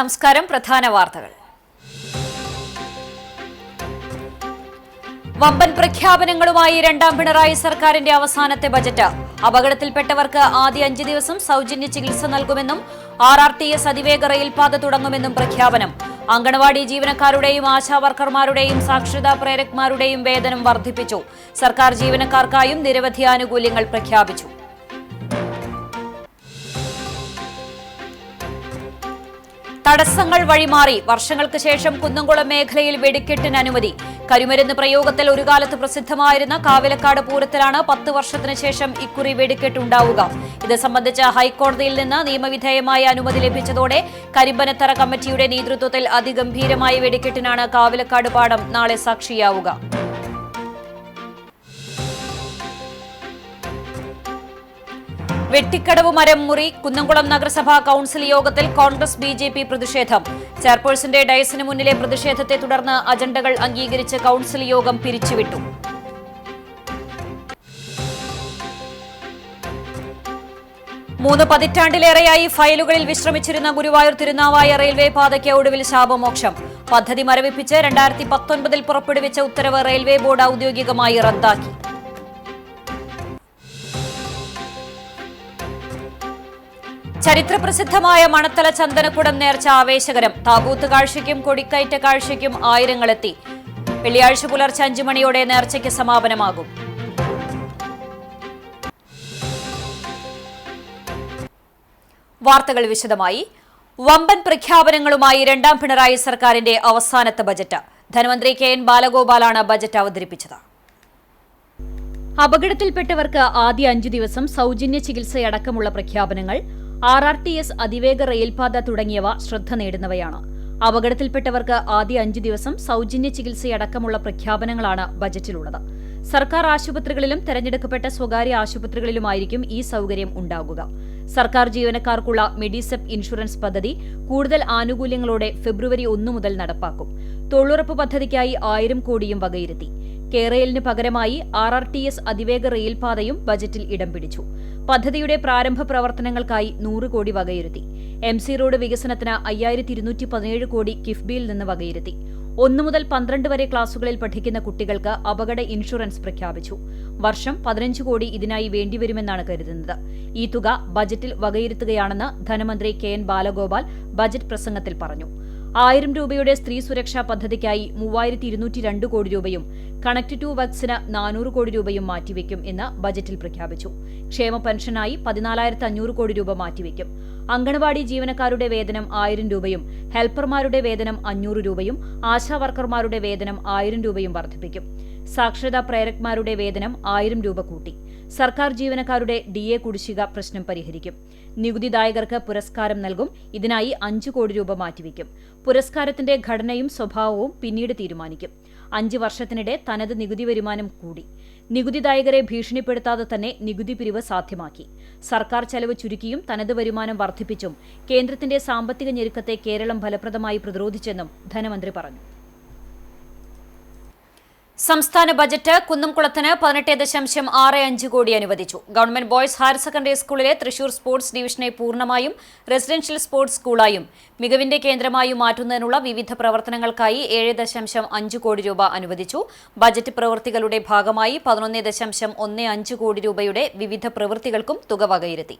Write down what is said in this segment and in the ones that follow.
നമസ്കാരം. പ്രധാന വാർത്തകൾ. വമ്പൻ പ്രഖ്യാപനങ്ങളുമായി രണ്ടാം പിണറായി സർക്കാരിന്റെ അവസാനത്തെ ബജറ്റ്. അപകടത്തിൽപ്പെട്ടവർക്ക് ആദ്യ 5 ദിവസം സൗജന്യ ചികിത്സ നൽകുമെന്നും RRTS അതിവേഗ റെയിൽപാത തുടങ്ങുമെന്നും പ്രഖ്യാപനം. അങ്കണവാടി ജീവനക്കാരുടെയും ആശാവർക്കർമാരുടെയും സാക്ഷരതാ പ്രേരക്മാരുടെയും വേതനം വർദ്ധിപ്പിച്ചു. സർക്കാർ ജീവനക്കാർക്കായും നിരവധി ആനുകൂല്യങ്ങൾ പ്രഖ്യാപിച്ചു. തടസ്സങ്ങൾ വഴിമാറി. വർഷങ്ങൾക്ക് ശേഷം കുന്നംകുളം മേഖലയിൽ വെടിക്കെട്ടിന് അനുമതി. കരിമരുന്ന് പ്രയോഗത്തിൽ ഒരു കാലത്ത് പ്രസിദ്ധമായിരുന്ന കാവിലക്കാട് പൂരത്തിലാണ് 10 വർഷത്തിന് ശേഷം ഇക്കുറി വെടിക്കെട്ടുണ്ടാവുക. ഇത് സംബന്ധിച്ച് ഹൈക്കോടതിയിൽ നിന്ന് നിയമവിധേയമായ അനുമതി ലഭിച്ചതോടെ കരിമ്പനത്തറ കമ്മിറ്റിയുടെ നേതൃത്വത്തിൽ അതിഗംഭീരമായ വെടിക്കെട്ടിനാണ് കാവിലക്കാട് പാടം നാളെ സാക്ഷിയാവുക. വെട്ടിക്കടവ് മരം മുറി. കുന്നംകുളം നഗരസഭാ കൌൺസിൽ യോഗത്തിൽ കോൺഗ്രസ് BJP പ്രതിഷേധം. ചെയർപേഴ്സന്റെ ഡയസിന് മുന്നിലെ പ്രതിഷേധത്തെ തുടർന്ന് അജണ്ടകൾ അംഗീകരിച്ച് കൌൺസിൽ യോഗം പിരിച്ചുവിട്ടു. മൂന്ന് പതിറ്റാണ്ടിലേറെയായി ഫയലുകളിൽ വിശ്രമിച്ചിരുന്ന ഗുരുവായൂർ തിരുനാവായ റെയിൽവേ പാതയ്ക്ക് ഒടുവിൽ ശാപമോക്ഷം. പദ്ധതി മരവിപ്പിച്ച് 2019 പുറപ്പെടുവിച്ച ഉത്തരവ് റെയിൽവേ ബോർഡ് ഔദ്യോഗികമായി റദ്ദാക്കി. ചരിത്രപ്രസിദ്ധമായ മണത്തല ചന്ദനക്കുടം നേർച്ച ആവേശകരം. താബൂത്ത് കാഴ്ചയ്ക്കും കൊടിക്കയറ്റ കാഴ്ചയ്ക്കും ആയിരങ്ങളെത്തി. വെള്ളിയാഴ്ച പുലർച്ചെ 5 മണിയോടെ നേർച്ചയ്ക്ക് സമാപനമാകും. വാർത്തകൾ വിശദമായി. വമ്പൻ പ്രഖ്യാപനങ്ങളുമായി രണ്ടാം പിണറായി സർക്കാരിന്റെ അവസാനത്തെ ബജറ്റ്. ധനമന്ത്രി KN ബാലഗോപാലാണ് ബജറ്റ് അവതരിപ്പിച്ചത്. അപകടത്തിൽപ്പെട്ടവർക്ക് ആദ്യ 5 ദിവസം സൗജന്യ ചികിത്സയടക്കമുള്ള പ്രഖ്യാപനങ്ങൾ, RRTS അതിവേഗ റെയിൽപാത തുടങ്ങിയവ ശ്രദ്ധ നേടുന്നവയാണ്. അപകടത്തിൽപ്പെട്ടവർക്ക് ആദ്യ 5 ദിവസം സൗജന്യ ചികിത്സയടക്കമുള്ള പ്രഖ്യാപനങ്ങളാണ് ബജറ്റിലുള്ളത്. സർക്കാർ ആശുപത്രികളിലും തെരഞ്ഞെടുക്കപ്പെട്ട സ്വകാര്യ ആശുപത്രികളിലുമായിരിക്കും ഈ സൌകര്യം ഉണ്ടാകുക. സർക്കാർ ജീവനക്കാർക്കുള്ള മെഡിസെപ് ഇൻഷുറൻസ് പദ്ധതി കൂടുതൽ ആനുകൂല്യങ്ങളോടെ ഫെബ്രുവരി 1 മുതൽ നടപ്പാക്കും. തൊഴിലുറപ്പ് പദ്ധതിക്കായി 1000 കോടിയും വകയിരുത്തി. കേരളിന് പകരമായി RRTS അതിവേഗ റെയിൽപാതയും ബജറ്റിൽ ഇടം പിടിച്ചു. പദ്ധതിയുടെ പ്രാരംഭ പ്രവർത്തനങ്ങൾക്കായി 100 കോടി വകയിരുത്തി. MC റോഡ് വികസനത്തിന് 5217 കോടി കിഫ്ബിയിൽ നിന്ന് വകയിരുത്തി. 1 മുതൽ 12 വരെ ക്ലാസുകളിൽ പഠിക്കുന്ന കുട്ടികൾക്ക് അപകട ഇൻഷുറൻസ് പ്രഖ്യാപിച്ചു. വർഷം 15 കോടി ഇതിനായി വേണ്ടിവരുമെന്നാണ് കരുതുന്നത്. ഈ തുക ബജറ്റിൽ വകയിരുത്തുകയാണെന്ന് ധനമന്ത്രി KN ബാലഗോപാൽ ബജറ്റ് പ്രസംഗത്തിൽ പറഞ്ഞു. 1000 രൂപയുടെ സ്ത്രീ സുരക്ഷാ പദ്ധതിക്കായി 3202 കോടി രൂപയും കണക്ട് ടു വർക്സിന് 400 കോടി രൂപയും മാറ്റിവെക്കും എന്ന് ബജറ്റിൽ പ്രഖ്യാപിച്ചു. ക്ഷേമ പെൻഷനായി 14,500 കോടി രൂപ മാറ്റിവെക്കും. അങ്കണവാടി ജീവനക്കാരുടെ വേതനം 1000 രൂപയും ഹെൽപ്പർമാരുടെ വേതനം 500 രൂപയും ആശാവർക്കർമാരുടെ വേതനം 1000 രൂപയും വർദ്ധിപ്പിക്കും. സാക്ഷരതാ പ്രേരക്മാരുടെ വേതനം 1000 രൂപ കൂട്ടി. സർക്കാർ ജീവനക്കാരുടെ DA കുടിശ്ശിക പ്രശ്നം പരിഹരിക്കും. നികുതിദായകർക്ക് പുരസ്കാരം നൽകും. ഇതിനായി 5 കോടി രൂപ മാറ്റിവെക്കും. പുരസ്കാരത്തിന്റെ ഘടനയും സ്വഭാവവും പിന്നീട് തീരുമാനിക്കും. 5 വർഷത്തിനിടെ തനത് നികുതി വരുമാനം കൂടി. നികുതിദായകരെ ഭീഷണിപ്പെടുത്താതെ തന്നെ നികുതി പിരിവ് സാധ്യമാക്കി. സർക്കാർ ചെലവ് ചുരുക്കിയും തനത് വരുമാനം വർദ്ധിപ്പിച്ചും കേന്ദ്രത്തിന്റെ സാമ്പത്തിക ഞെരുക്കത്തെ കേരളം ഫലപ്രദമായി പ്രതിരോധിച്ചെന്നും ധനമന്ത്രി പറഞ്ഞു. സംസ്ഥാന ബജറ്റ് കുന്നംകുളത്തിന് 18.65 കോടി അനുവദിച്ചു. ഗവൺമെന്റ് ബോയ്സ് ഹയർ സെക്കൻഡറി സ്കൂളിലെ തൃശൂർ സ്പോർട്സ് ഡിവിഷനെ പൂർണ്ണമായും റെസിഡൻഷ്യൽ സ്പോർട്സ് സ്കൂളായും മികവിന്റെ കേന്ദ്രമായും മാറ്റുന്നതിനുള്ള വിവിധ പ്രവർത്തനങ്ങൾക്കായി 7.5 കോടി രൂപ അനുവദിച്ചു. ബജറ്റ് പ്രവൃത്തികളുടെ ഭാഗമായി 11.15 കോടി രൂപയുടെ വിവിധ പ്രവൃത്തികൾക്കും തുക വകയിരുത്തി.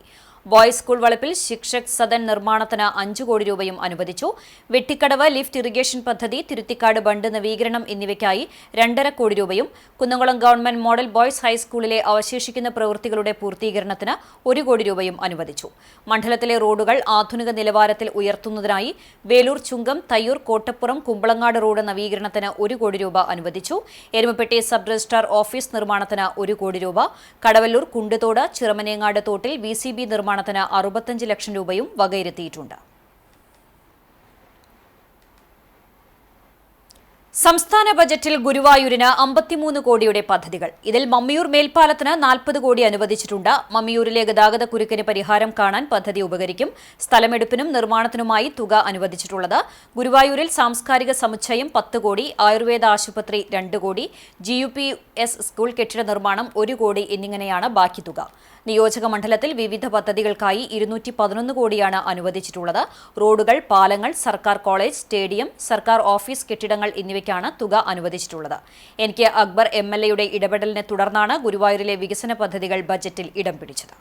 ബോയ്സ് സ്കൂൾ വളപ്പിൽ ശിക്ഷക് സദൻ നിർമ്മാണത്തിന് 5 കോടി രൂപയും അനുവദിച്ചു. വെട്ടിക്കടവ് ലിഫ്റ്റ് ഇറിഗേഷൻ പദ്ധതി, തിരുത്തിക്കാട് ബണ്ട് നവീകരണം എന്നിവയ്ക്കായി 2.5 കോടി രൂപയും കുന്നംകുളം ഗവൺമെന്റ് മോഡൽ ബോയ്സ് ഹൈസ്കൂളിലെ അവശേഷിക്കുന്ന പ്രവൃത്തികളുടെ പൂർത്തീകരണത്തിന് 1 കോടി രൂപയും അനുവദിച്ചു. മണ്ഡലത്തിലെ റോഡുകൾ ആധുനിക നിലവാരത്തിൽ ഉയർത്തുന്നതിനായി വേലൂർ ചുങ്കം, തയ്യൂർ, കോട്ടപ്പുറം, കുമ്പളങ്ങാട് റോഡ് നവീകരണത്തിന് 1 കോടി രൂപ അനുവദിച്ചു. എരുമപ്പെട്ടി സബ് രജിസ്ട്രാർ ഓഫീസ് നിർമ്മാണത്തിന് 1 കോടി രൂപ, കടവല്ലൂർ, കുണ്ടുതോട്, ചിറമനേങ്ങാട് തോട്ടിൽ VCB നിർമ്മാണത്തിന് 65 ലക്ഷം രൂപയും വകയിരുത്തിയിട്ടുണ്ട്. സംസ്ഥാന ബജറ്റിൽ ഗുരുവായൂരിന് 53 കോടിയുടെ പദ്ധതികൾ. ഇതിൽ മമ്മിയൂർ മേൽപ്പാലത്തിന് 40 കോടി അനുവദിച്ചിട്ടുണ്ട്. മമ്മിയൂരിലെ ഗതാഗത കുരുക്കിന് പരിഹാരം കാണാൻ പദ്ധതി ഉപകരിക്കും. സ്ഥലമെടുപ്പിനും നിർമ്മാണത്തിനുമായി തുക അനുവദിച്ചിട്ടുള്ളത്. ഗുരുവായൂരിൽ സാംസ്കാരിക സമുച്ചയം 10 കോടി, ആയുർവേദ ആശുപത്രി 2 കോടി, GUPS സ്കൂൾ കെട്ടിട നിർമ്മാണം 1 കോടി എന്നിങ്ങനെയാണ് ബാക്കി തുക. നിയോജക മണ്ഡലത്തിൽ വിവിധ പദ്ധതികൾക്കായി 211 കോടിയാണ് അനുവദിച്ചിട്ടുള്ളത്. റോഡുകൾ, പാലങ്ങൾ, സർക്കാർ കോളേജ്, സ്റ്റേഡിയം, സർക്കാർ ഓഫീസ് കെട്ടിടങ്ങൾ എന്നിവയ്ക്കാണ് തുക അനുവദിച്ചിട്ടുള്ളത്. NK അക്ബർ MLAയുടെ ഇടപെടലിനെ തുടർന്നാണ് ഗുരുവായൂരിലെ വികസന പദ്ധതികൾ ബജറ്റിൽ ഇടം പിടിച്ചത്.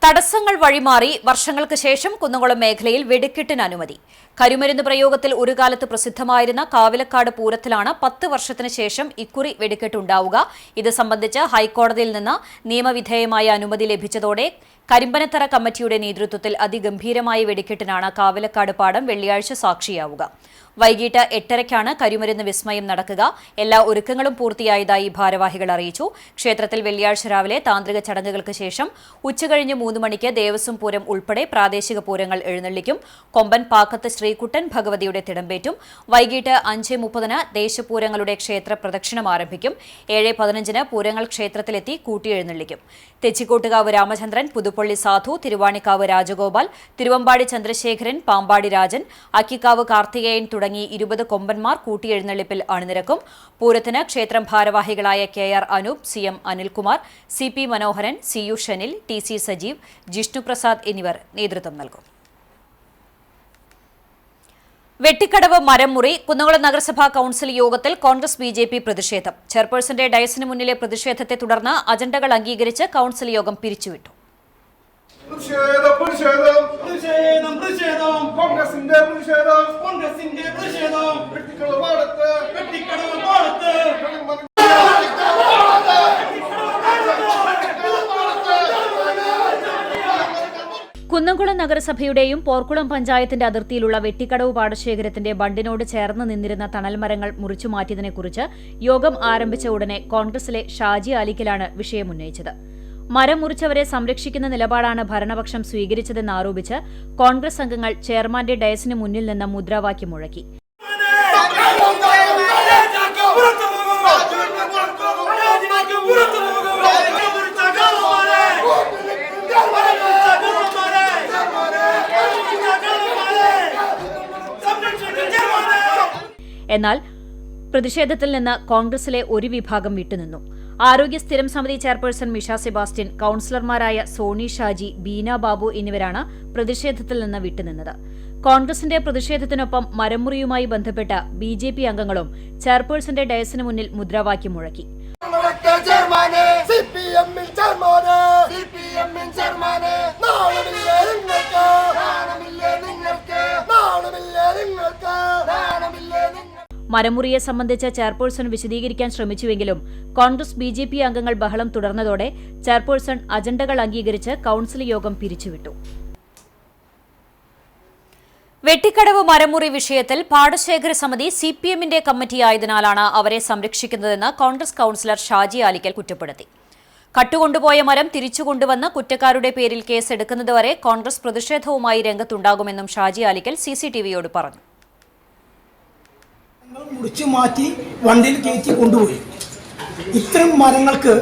തടസ്സങ്ങൾ വഴിമാറി വർഷങ്ങൾക്ക് ശേഷം കുന്നംകുളം മേഖലയിൽ വെടിക്കെട്ടിന് അനുമതി. കരിമരുന്ന് പ്രയോഗത്തിൽ ഒരു കാലത്ത് പ്രസിദ്ധമായിരുന്ന കാവിലക്കാട് പൂരത്തിലാണ് 10 വർഷത്തിന് ശേഷം ഇക്കുറി വെടിക്കെട്ടുണ്ടാവുക. ഇത് സംബന്ധിച്ച് ഹൈക്കോടതിയിൽ നിന്ന് നിയമവിധേയമായ അനുമതി ലഭിച്ചതോടെ കരിമ്പനത്തറ കമ്മിറ്റിയുടെ നേതൃത്വത്തിൽ അതിഗംഭീരമായ വെടിക്കെട്ടിനാണ് കാവിലക്കാട് പാടം വെള്ളിയാഴ്ച സാക്ഷിയാവുക. വൈകിട്ട് 8:30ക്കാണ് കരിമരുന്ന് വിസ്മയം നടക്കുക. എല്ലാ ഒരുക്കങ്ങളും പൂർത്തിയായതായി ഭാരവാഹികൾ അറിയിച്ചു. ക്ഷേത്രത്തിൽ വെള്ളിയാഴ്ച രാവിലെ താന്ത്രിക ചടങ്ങുകൾക്ക് ശേഷം ഉച്ചകഴിഞ്ഞ് 3 മണിക്ക് ദേവസ്വം പൂരം ഉൾപ്പെടെ പ്രാദേശിക പൂരങ്ങൾ എഴുന്നള്ളിക്കും. കൊമ്പൻ പാക്കത്ത് ശ്രീകുട്ടൻ ഭഗവതിയുടെ തിടമ്പേറ്റും. വൈകിട്ട് 5:30 ദേശപൂരങ്ങളുടെ ക്ഷേത്ര പ്രദക്ഷിണം ആരംഭിക്കും. 7:15 പൂരങ്ങൾ ക്ഷേത്രത്തിലെത്തി കൂട്ടിയെഴുന്നള്ളിക്കും. തെച്ചിക്കോട്ടുകാവ് രാമചന്ദ്രൻ, പുതുപ്പള്ളി സാധു, തിരുവാണിക്കാവ് രാജഗോപാൽ, തിരുവമ്പാടി ചന്ദ്രശേഖരൻ, പാമ്പാടി രാജൻ, അക്കിക്കാവ് കാർത്തികേയൻ തുടങ്ങി 20 കൊമ്പന്മാർ കൂട്ടിയെഴുന്നള്ളിപ്പിൽ അണിനിരക്കും. പൂരത്തിന് ക്ഷേത്രം ഭാരവാഹികളായ KR Anoop, CM Anilkumar, CP മനോഹരൻ, CU ഷനിൽ, TC സജീവ്, ജിഷ്ണുപ്രസാദ് എന്നിവർ നേതൃത്വം നൽകും. വെട്ടിക്കടവ് മരം മുറി. കുന്നംകുളം നഗരസഭാ കൌൺസിൽ യോഗത്തിൽ കോൺഗ്രസ് BJP പ്രതിഷേധം. ചെയർപേഴ്സന്റെ ഡയസിന് മുന്നിലെ പ്രതിഷേധത്തെ തുടർന്ന് അജണ്ടകൾ അംഗീകരിച്ച് കൌൺസിൽ യോഗം പിരിച്ചുവിട്ടു. കുന്നംകുളം നഗരസഭയുടെയും പോർക്കുളം പഞ്ചായത്തിന്റെ അതിർത്തിയിലുള്ള വെട്ടിക്കടവ് പാടശേഖരത്തിന്റെ ബണ്ടിനോട് ചേർന്ന് നിന്നിരുന്ന തണൽമരങ്ങൾ മുറിച്ചുമാറ്റിയതിനെക്കുറിച്ച് യോഗം ആരംഭിച്ച ഉടനെ കോൺഗ്രസിലെ ഷാജി ആലിക്കലാണ് വിഷയമുന്നയിച്ചത്. മരം മുറിച്ചവരെ സംരക്ഷിക്കുന്ന നിലപാടാണ് ഭരണപക്ഷം സ്വീകരിച്ചതെന്നാരോപിച്ച് കോൺഗ്രസ് അംഗങ്ങൾ ചെയർമാന്റെ ഡയസിന് മുന്നിൽ നിന്ന് മുദ്രാവാക്യം മുഴക്കി. എന്നാൽ പ്രതിഷേധത്തിൽ നിന്ന് കോൺഗ്രസിലെ ഒരു വിഭാഗം വിട്ടുനിന്നു. ആരോഗ്യ സ്ഥിരം സമിതി ചെയർപേഴ്സൺ മിഷ സെബാസ്റ്റ്യൻ, കൌൺസിലർമാരായ സോണി ഷാജി, ബീന ബാബു എന്നിവരാണ് പ്രതിഷേധത്തിൽ നിന്ന് വിട്ടുനിന്നത്. കോൺഗ്രസിന്റെ പ്രതിഷേധത്തിനൊപ്പം മരംമുറിയുമായി ബന്ധപ്പെട്ട BJP അംഗങ്ങളും ചെയർപേഴ്സന്റെ ഡയസിന് മുന്നിൽ മുദ്രാവാക്യം മുഴക്കി. മരമുറിയെ സംബന്ധിച്ച് ചെയർപേഴ്സൺ വിശദീകരിക്കാൻ ശ്രമിച്ചുവെങ്കിലും കോൺഗ്രസ് BJP അംഗങ്ങൾ ബഹളം തുടർന്നതോടെ ചെയർപേഴ്സൺ അജണ്ടകൾ അംഗീകരിച്ച് കൌൺസിൽ യോഗം പിരിച്ചുവിട്ടു. വെട്ടിക്കടവ് മരമുറി വിഷയത്തിൽ പാടശേഖര സമിതി CPMന്റെ കമ്മിറ്റിയായതിനാലാണ് അവരെ സംരക്ഷിക്കുന്നതെന്ന് കോൺഗ്രസ് കൌൺസിലർ ഷാജി ആലിക്കൽ കുറ്റപ്പെടുത്തി. കട്ടുകൊണ്ടുപോയ മരം തിരിച്ചുകൊണ്ടുവന്ന് കുറ്റക്കാരുടെ പേരിൽ കേസെടുക്കുന്നതുവരെ കോൺഗ്രസ് പ്രതിഷേധവുമായി രംഗത്തുണ്ടാകുമെന്നും ഷാജി ആലിക്കൽ CCTVയോട് പറഞ്ഞു. മുറിച്ചു മാറ്റി വണ്ടിയിൽ കയറ്റി കൊണ്ടുപോയി. ഇത്തരം മരങ്ങൾക്ക്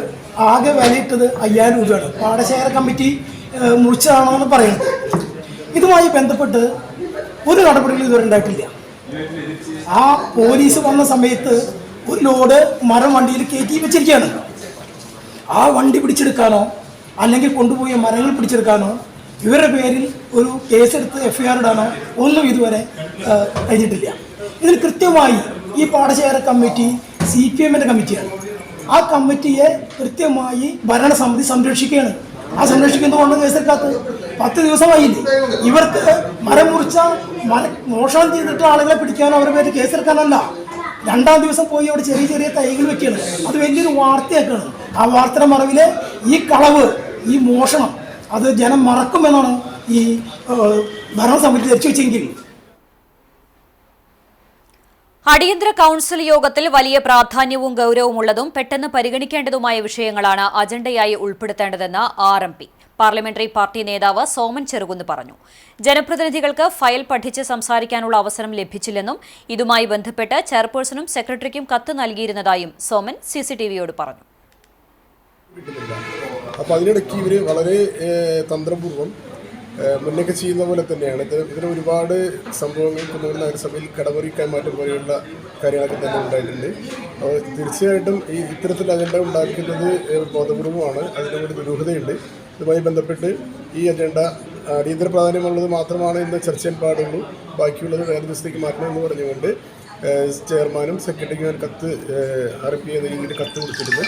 ആകെ വിലയിട്ടത് 5000 രൂപയാണ്. പാടശേഖര കമ്മിറ്റി മുറിച്ചതാണോ എന്ന് പറയുന്നത്. ഇതുമായി ബന്ധപ്പെട്ട് ഒരു നടപടികളും ഇതുവരെ ഉണ്ടായിട്ടില്ല. ആ പോലീസ് വന്ന സമയത്ത് ഒരു ലോഡ് മരം വണ്ടിയിൽ കയറ്റി വെച്ചിരിക്കുകയാണ്. ആ വണ്ടി പിടിച്ചെടുക്കാനോ അല്ലെങ്കിൽ കൊണ്ടുപോയ മരങ്ങൾ പിടിച്ചെടുക്കാനോ ഇവരുടെ പേരിൽ ഒരു കേസെടുത്ത് FIR ഇടാനോ ഒന്നും ഇതുവരെ കഴിഞ്ഞിട്ടില്ല. ഇതിൽ കൃത്യമായി ഈ പാടശേഖര കമ്മിറ്റി CPMന്റെ കമ്മിറ്റിയാണ്. ആ കമ്മിറ്റിയെ കൃത്യമായി ഭരണസമിതി സംരക്ഷിക്കുകയാണ്. ആ സംരക്ഷിക്കുന്നതുകൊണ്ട് കേസെടുക്കാത്തത് 10 ദിവസമായില്ലേ. ഇവർക്ക് മരം മുറിച്ച മോഷണം ചെയ്തിട്ട് ആളുകളെ പിടിക്കാനോ അവരുടെ പേര് കേസെടുക്കാനല്ല. 2ാം ദിവസം പോയി അവിടെ ചെറിയ ചെറിയ തൈകൾ വെക്കുകയാണ്. അത് വലിയൊരു വാർത്തയാക്കാണ്. ആ വാർത്തയുടെ മറവില് ഈ കളവ്, ഈ മോഷണം അത് ജനം മറക്കുമെന്നാണ് ഈ ഭരണസമിതി ധരിച്ചു വെച്ചെങ്കിൽ. അടിയന്തര കൌൺസിൽ യോഗത്തിൽ വലിയ പ്രാധാന്യവും ഗൌരവമുള്ളതും പെട്ടെന്ന് പരിഗണിക്കേണ്ടതുമായ വിഷയങ്ങളാണ് അജണ്ടയായി ഉൾപ്പെടുത്തേണ്ടതെന്ന് RMP പാർലമെന്ററി പാർട്ടി നേതാവ് സോമൻ ചെറുകുന്ന് പറഞ്ഞു. ജനപ്രതിനിധികൾക്ക് ഫയൽ പഠിച്ച് സംസാരിക്കാനുള്ള അവസരം ലഭിച്ചില്ലെന്നും ഇതുമായി ബന്ധപ്പെട്ട് ചെയർപേഴ്സണും സെക്രട്ടറിക്കും കത്ത് നൽകിയിരുന്നതായും സോമൻ CCTVയോട് പറഞ്ഞു. അപ്പോൾ അതിനിടയ്ക്ക് ഇവർ വളരെ തന്ത്രപൂർവ്വം മുന്നൊക്കെ ചെയ്യുന്ന പോലെ തന്നെയാണ് ഇതിന് ഒരുപാട് സംഭവങ്ങൾ കുന്നംകുളം നഗരസഭയിൽ കടമുറി കൈമാറ്റം പോലെയുള്ള കാര്യങ്ങളൊക്കെ തന്നെ ഉണ്ടായിട്ടുണ്ട്. അപ്പോൾ തീർച്ചയായിട്ടും ഇത്തരത്തിൽ അജണ്ട ഉണ്ടാക്കുന്നത് ബോധപൂർവമാണ്, അതിനൊരു ദുരൂഹതയുണ്ട്. ഇതുമായി ബന്ധപ്പെട്ട് ഈ അജണ്ട അടിയന്തര പ്രാധാന്യമുള്ളത് മാത്രമാണ് ഇന്ന് ചർച്ച ചെയ്യാൻ പാടുള്ളൂ, ബാക്കിയുള്ളത് വേറെ ദിവസത്തേക്ക് മാറ്റണമെന്ന് പറഞ്ഞുകൊണ്ട് ചെയർമാനും സെക്രട്ടറിക്കും ഒരു കത്ത് RP എന്ന രീതിയിൽ കത്ത് കൊടുത്തിരുന്നു.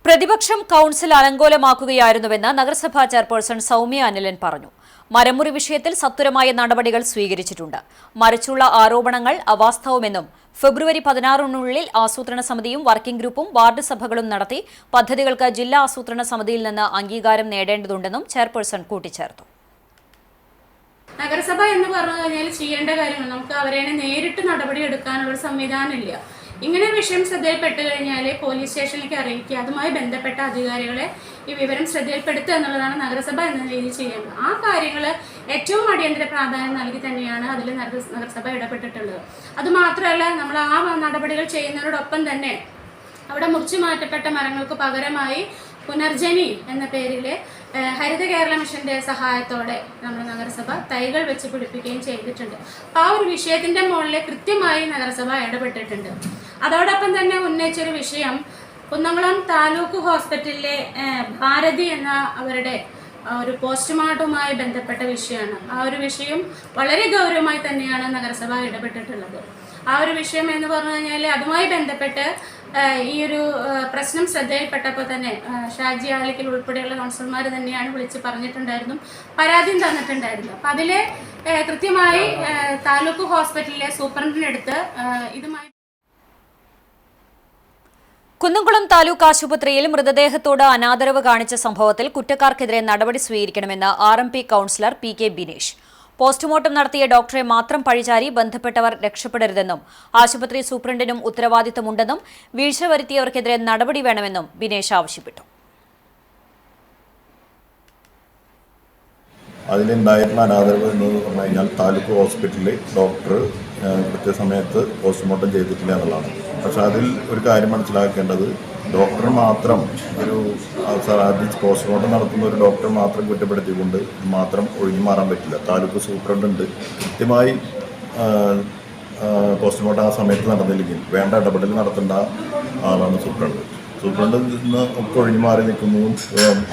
പ്രതിപക്ഷം കൗൺസിൽ അലങ്കോലമാക്കുകയായിരുന്നുവെന്ന് നഗരസഭാ ചെയർപേഴ്സൺ സൗമ്യ അനിലൻ പറഞ്ഞു. മരമുറി വിഷയത്തിൽ സത്വരമായ നടപടികൾ സ്വീകരിച്ചിട്ടുണ്ട്. മറിച്ചുള്ള ആരോപണങ്ങൾ അവാസ്തവമെന്നും ഫെബ്രുവരി 16-നുള്ളിൽ ആസൂത്രണ സമിതിയും വർക്കിംഗ് ഗ്രൂപ്പും വാർഡ് സഭകളും നടത്തി പദ്ധതികൾക്ക് ജില്ലാ ആസൂത്രണ സമിതിയിൽ നിന്ന് അംഗീകാരം നേടേണ്ടതുണ്ടെന്നും ചെയർപേഴ്സൺ കൂട്ടിച്ചേർത്തു. നഗരസഭ എന്ന് പറഞ്ഞു കഴിഞ്ഞാൽ ചെയ്യേണ്ട കാര്യങ്ങൾ നമുക്ക് അവരെ നേരിട്ട് നടപടി എടുക്കാനുള്ള സംവിധാനമില്ല. ഇങ്ങനെ വിഷയം ശ്രദ്ധയിൽപ്പെട്ട് കഴിഞ്ഞാൽ പോലീസ് സ്റ്റേഷനിലേക്ക് അറിയിക്കുക, അതുമായി ബന്ധപ്പെട്ട അധികാരികളെ ഈ വിവരം ശ്രദ്ധയിൽപ്പെടുത്തുക എന്നുള്ളതാണ് നഗരസഭ എന്ന രീതിയിൽ ചെയ്യേണ്ടത്. ആ കാര്യങ്ങൾ ഏറ്റവും അടിയന്തര പ്രാധാന്യം നൽകി തന്നെയാണ് അതിൽ നഗരസഭ ഇടപെട്ടിട്ടുള്ളത്. അതുമാത്രമല്ല, നമ്മൾ ആ നടപടികൾ ചെയ്യുന്നതിനോടൊപ്പം തന്നെ അവിടെ മുറിച്ചു മാറ്റപ്പെട്ട മരങ്ങൾക്ക് പകരമായി പുനർജനി എന്ന പേരിൽ ഹരിത കേരള മിഷന്റെ സഹായത്തോടെ നമ്മുടെ നഗരസഭ തൈകൾ വെച്ച് പിടിപ്പിക്കുകയും ചെയ്തിട്ടുണ്ട്. അപ്പോൾ ആ ഒരു വിഷയത്തിൻ്റെ മുകളിൽ കൃത്യമായി നഗരസഭ ഇടപെട്ടിട്ടുണ്ട്. അതോടൊപ്പം തന്നെ ഉന്നയിച്ചൊരു വിഷയം കുന്നംകുളം താലൂക്ക് ഹോസ്പിറ്റലിലെ ഭാരതി എന്ന അവരുടെ ഒരു പോസ്റ്റ്മോർട്ടവുമായി ബന്ധപ്പെട്ട വിഷയമാണ്. ആ ഒരു വിഷയം വളരെ ഗൗരവമായി തന്നെയാണ് നഗരസഭ ഇടപെട്ടിട്ടുള്ളത്. ആ ഒരു വിഷയം എന്ന് പറഞ്ഞു കഴിഞ്ഞാൽ അതുമായി ബന്ധപ്പെട്ട് ഈ ഒരു പ്രശ്നം ശ്രദ്ധയിൽപ്പെട്ടപ്പോൾ തന്നെ ഷാജി ആലിക്കൽ ഉൾപ്പെടെയുള്ള കൗൺസിലർമാർ തന്നെയാണ് വിളിച്ച് പറഞ്ഞിട്ടുണ്ടായിരുന്നു, പരാതിയും തന്നിട്ടുണ്ടായിരുന്നു. അപ്പം അതിൽ കൃത്യമായി താലൂക്ക് ഹോസ്പിറ്റലിലെ സൂപ്രണ്ടിനടുത്ത് ഇതുമായി കുന്നംകുളം താലൂക്ക് ആശുപത്രിയിൽ മൃതദേഹത്തോട് അനാദരവ് കാണിച്ച സംഭവത്തിൽ കുറ്റക്കാർക്കെതിരെ നടപടി സ്വീകരിക്കണമെന്ന് RMP councillor PK Binesh. Postmortem നടത്തിയ ഡോക്ടറെ മാത്രം പഴിചാരി ബന്ധപ്പെട്ടവർ രക്ഷപ്പെടരുതെന്നും ആശുപത്രി സൂപ്രണ്ടിനും ഉത്തരവാദിത്തമുണ്ടെന്നും വീഴ്ച വരുത്തിയവർക്കെതിരെ നടപടി വേണമെന്നും ബിനേഷ് ആവശ്യപ്പെട്ടു. അതിലുണ്ടായിരുന്ന അനാദരവ് എന്ന് പറഞ്ഞു കഴിഞ്ഞാൽ താലൂക്ക് ഹോസ്പിറ്റലിൽ ഡോക്ടർ കൃത്യസമയത്ത് പോസ്റ്റ്മോർട്ടം ചെയ്തിട്ടില്ല എന്നുള്ളതാണ്. പക്ഷെ അതിൽ ഒരു കാര്യം മനസ്സിലാക്കേണ്ടത്, ഡോക്ടർ മാത്രം പോസ്റ്റ്മോർട്ടം നടത്തുന്ന ഒരു ഡോക്ടർ മാത്രം കുറ്റപ്പെടുത്തിക്കൊണ്ട് മാത്രം ഒഴിഞ്ഞു മാറാൻ പറ്റില്ല. താലൂക്ക് സൂപ്രണ്ടുണ്ട്, കൃത്യമായി പോസ്റ്റ്മോർട്ടം ആ സമയത്ത് നടന്നില്ലെങ്കിൽ വേണ്ട ഇടപെടൽ നടത്തേണ്ട ആളാണ് സൂപ്രണ്ട്. സൂപ്രണ്ടിൽ നിന്ന് ഒക്കെ ഒഴിഞ്ഞു മാറി നിൽക്കുന്നതും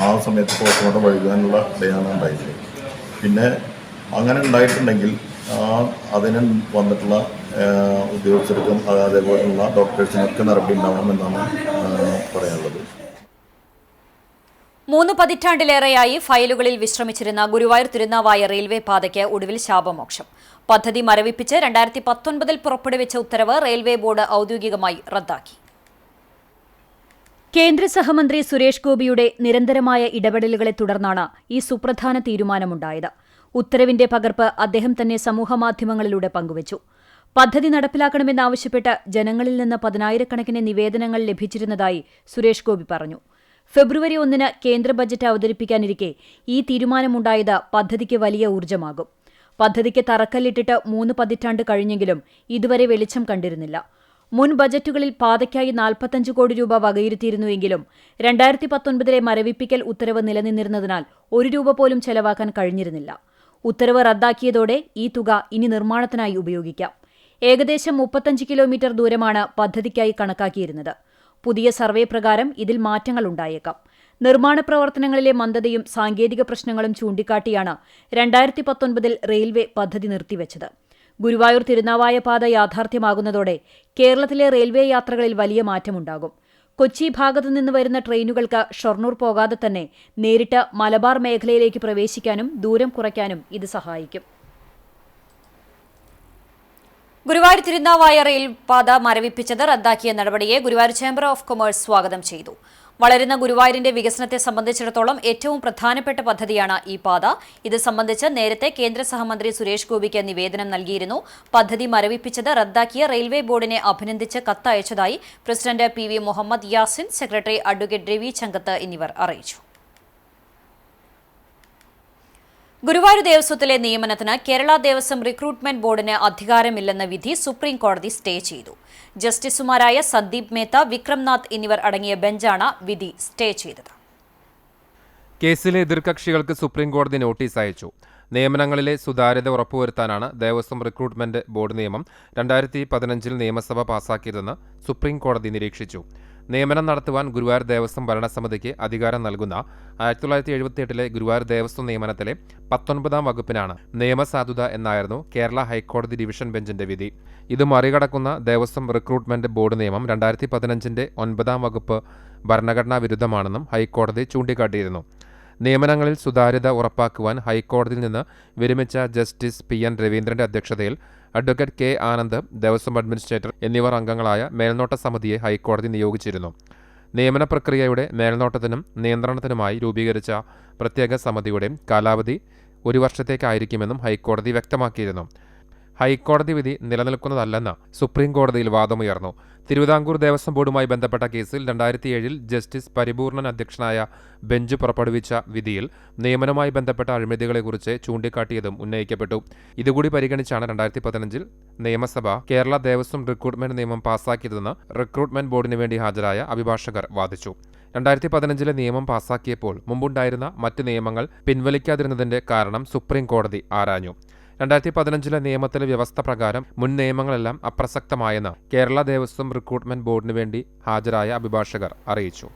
ആ സമയത്ത് പോസ്റ്റ്മോർട്ടം വഴുകാനുള്ള ഇടയാണ് ഉണ്ടായിരുന്നത്. പിന്നെ അങ്ങനെ ഉണ്ടായിട്ടുണ്ടെങ്കിൽ അതിന് വന്നിട്ടുള്ള ഉദ്യോഗസ്ഥർക്കും അതേപോലെയുള്ള ഡോക്ടേഴ്സിനൊക്കെ നടപടി ഉണ്ടാവണമെന്നാണ് പറയാനുള്ളത്. 3 പതിറ്റാണ്ടിലേറെയായി ഫയലുകളിൽ വിശ്രമിച്ചിരുന്ന ഗുരുവായൂർ തിരുനാവായ റെയിൽവേ പാതയ്ക്ക് ഒടുവിൽ ശാപമോക്ഷം. പദ്ധതി മരവിപ്പിച്ച് 2019 പുറപ്പെടുവിച്ച ഉത്തരവ് റെയിൽവേ ബോർഡ് ഔദ്യോഗികമായി റദ്ദാക്കി. കേന്ദ്ര സഹമന്ത്രി സുരേഷ് ഗോപിയുടെ നിരന്തരമായ ഇടപെടലുകളെ തുടർന്നാണ് ഈ സുപ്രധാന തീരുമാനമുണ്ടായത്. ഉത്തരവിന്റെ പകർപ്പ് അദ്ദേഹം തന്നെ സമൂഹമാധ്യമങ്ങളിലൂടെ പങ്കുവച്ചു. പദ്ധതി നടപ്പിലാക്കണമെന്നാവശ്യപ്പെട്ട് ജനങ്ങളിൽ നിന്ന് 10,000-കണക്കിന് നിവേദനങ്ങൾ ലഭിച്ചിരുന്നതായി സുരേഷ് ഗോപി പറഞ്ഞു. ഫെബ്രുവരി 1-ന് കേന്ദ്ര ബജറ്റ് അവതരിപ്പിക്കാനിരിക്കെ ഈ തീരുമാനമുണ്ടായത് പദ്ധതിക്ക് വലിയ ഊർജ്ജമാകും. പദ്ധതിക്ക് തറക്കല്ലിട്ടിട്ട് 3 പതിറ്റാണ്ട് കഴിഞ്ഞെങ്കിലും ഇതുവരെ വെളിച്ചം കണ്ടിരുന്നില്ല. മുൻ ബജറ്റുകളിൽ പാതയ്ക്കായി 45 കോടി രൂപ വകയിരുത്തിയിരുന്നുവെങ്കിലും 2019 മരവിപ്പിക്കൽ ഉത്തരവ് നിലനിന്നിരുന്നതിനാൽ 1 രൂപ പോലും ചെലവാക്കാൻ കഴിഞ്ഞിരുന്നില്ല. ഉത്തരവ് റദ്ദാക്കിയതോടെ ഈ തുക ഇനി നിർമ്മാണത്തിനായി ഉപയോഗിക്കാം. ഏകദേശം 35 കിലോമീറ്റർ ദൂരമാണ് പദ്ധതിക്കായി കണക്കാക്കിയിരുന്നത്. പുതിയ സർവേ പ്രകാരം ഇതിൽ മാറ്റങ്ങൾ ഉണ്ടായേക്കാം. നിർമ്മാണ പ്രവർത്തനങ്ങളിലെ മന്ദതയും സാങ്കേതിക പ്രശ്നങ്ങളും ചൂണ്ടിക്കാട്ടിയാണ് 2019 റെയിൽവേ പദ്ധതി നിർത്തിവച്ചത്. ഗുരുവായൂർ തിരുനാവായ പാത യാഥാർത്ഥ്യമാകുന്നതോടെ കേരളത്തിലെ റെയിൽവേ യാത്രകളിൽ വലിയ മാറ്റമുണ്ടാകും. കൊച്ചി ഭാഗത്തു നിന്ന് വരുന്ന ട്രെയിനുകൾക്ക് ഷൊർണൂർ പോകാതെ തന്നെ നേരിട്ട് മലബാർ മേഖലയിലേക്ക് പ്രവേശിക്കാനും ദൂരം കുറയ്ക്കാനും ഇത് സഹായിക്കും. ഗുരുവായൂർ തിരുനാവായ റെയിൽപാത മരവിപ്പിച്ചത് റദ്ദാക്കിയ നടപടിയെ ഗുരുവായൂർ ചേംബർ ഓഫ് കൊമേഴ്സ് സ്വാഗതം ചെയ്തു. വളരുന്ന ഗുരുവായൂരിന്റെ വികസനത്തെ സംബന്ധിച്ചിടത്തോളം ഏറ്റവും പ്രധാനപ്പെട്ട പദ്ധതിയാണ് ഈ പാത. ഇത് സംബന്ധിച്ച് നേരത്തെ കേന്ദ്ര സഹമന്ത്രി സുരേഷ് ഗോപിക്ക് നിവേദനം നൽകിയിരുന്നു. പദ്ധതി മരവിപ്പിച്ചത് റദ്ദാക്കിയ റെയിൽവേ ബോർഡിനെ അഭിനന്ദിച്ച് കത്തയച്ചതായി president PV Muhammad Yasin, secretary advocate Ravi Changath എന്നിവർ അറിയിച്ചു. ഗുരുവായൂർ ദേവസ്വത്തിലെ നിയമനത്തിന് കേരള ദേവസ്വം റിക്രൂട്ട്മെന്റ് ബോർഡിന് അധികാരമില്ലെന്ന വിധി സുപ്രീം കോടതി സ്റ്റേ ചെയ്തു. ജസ്റ്റിസുമാരായ സന്ദീപ് മേത്ത, വിക്രംനാഥ് എന്നിവർ അടങ്ങിയ ബെഞ്ചാണ് വിധി സ്റ്റേ ചെയ്തത്. കേസിലെ എതിർകക്ഷികൾക്ക് സുപ്രീംകോടതി നോട്ടീസ് അയച്ചു. നിയമനങ്ങളിലെ സുതാര്യത ഉറപ്പുവരുത്താനാണ് ദേവസ്വം റിക്രൂട്ട്മെന്റ് ബോർഡ് നിയമം 2015 നിയമസഭ പാസാക്കിയതെന്ന് സുപ്രീംകോടതി നിരീക്ഷിച്ചു. നിയമനം നടത്തുവാൻ ഗുരുവായൂർ ദേവസ്വം ഭരണസമിതിക്ക് അധികാരം നൽകുന്ന 1978 ഗുരുവായൂർ ദേവസ്വം നിയമനത്തിലെ 19-ാം വകുപ്പിനാണ് നിയമസാധുത എന്നായിരുന്നു കേരള ഹൈക്കോടതി ഡിവിഷൻ ബെഞ്ചിന്റെ വിധി. ഇത് മറികടക്കുന്ന ദേവസ്വം റിക്രൂട്ട്മെന്റ് ബോർഡ് നിയമം 2015 9-ാം വകുപ്പ് ഭരണഘടനാ വിരുദ്ധമാണെന്നും ഹൈക്കോടതി ചൂണ്ടിക്കാട്ടിയിരുന്നു. നിയമനങ്ങളിൽ സുതാര്യത ഉറപ്പാക്കുവാൻ ഹൈക്കോടതിയിൽ നിന്ന് വിരമിച്ച ജസ്റ്റിസ് PN രവീന്ദ്രന്റെ അധ്യക്ഷതയിൽ advocate K Anand, Devaswom administrator എന്നിവർ അംഗങ്ങളായ മേൽനോട്ട സമിതിയെ ഹൈക്കോടതി നിയോഗിച്ചിരുന്നു. നിയമന പ്രക്രിയയുടെ മേൽനോട്ടത്തിനും നിയന്ത്രണത്തിനുമായി രൂപീകരിച്ച പ്രത്യേക സമിതിയുടെ കാലാവധി 1 വർഷത്തേക്കായിരിക്കുമെന്നും ഹൈക്കോടതി വ്യക്തമാക്കിയിരുന്നു. ഹൈക്കോടതി വിധി നിലനിൽക്കുന്നതല്ലെന്ന് സുപ്രീംകോടതിയിൽ വാദമുയർന്നു. തിരുവിതാംകൂർ ദേവസ്വം ബോർഡുമായി ബന്ധപ്പെട്ട കേസിൽ 2007 ജസ്റ്റിസ് പരിപൂർണൻ അധ്യക്ഷനായ ബെഞ്ച് പുറപ്പെടുവിച്ച വിധിയിൽ നിയമനവുമായി ബന്ധപ്പെട്ട അഴിമതികളെക്കുറിച്ച് ചൂണ്ടിക്കാട്ടിയതും ഉന്നയിക്കപ്പെട്ടു. ഇതുകൂടി പരിഗണിച്ചാണ് 2015 നിയമസഭ കേരള ദേവസ്വം റിക്രൂട്ട്മെന്റ് നിയമം പാസാക്കിയതെന്ന് റിക്രൂട്ട്മെന്റ് ബോർഡിന് വേണ്ടി ഹാജരായ അഭിഭാഷകർ വാദിച്ചു. 2015 നിയമം പാസാക്കിയപ്പോൾ മുമ്പുണ്ടായിരുന്ന മറ്റ് നിയമങ്ങൾ പിൻവലിക്കാതിരുന്നതിന്റെ കാരണം സുപ്രീംകോടതി ആരാഞ്ഞു. 2015 നിയമത്തിലെ വ്യവസ്ഥ പ്രകാരം മുൻ നിയമങ്ങളെല്ലാം അപ്രസക്തമായെന്ന് കേരള ദേവസ്വം റിക്രൂട്ട്മെന്റ് ബോർഡിന് വേണ്ടി ഹാജരായ അഭിഭാഷകർ അറിയിച്ചു.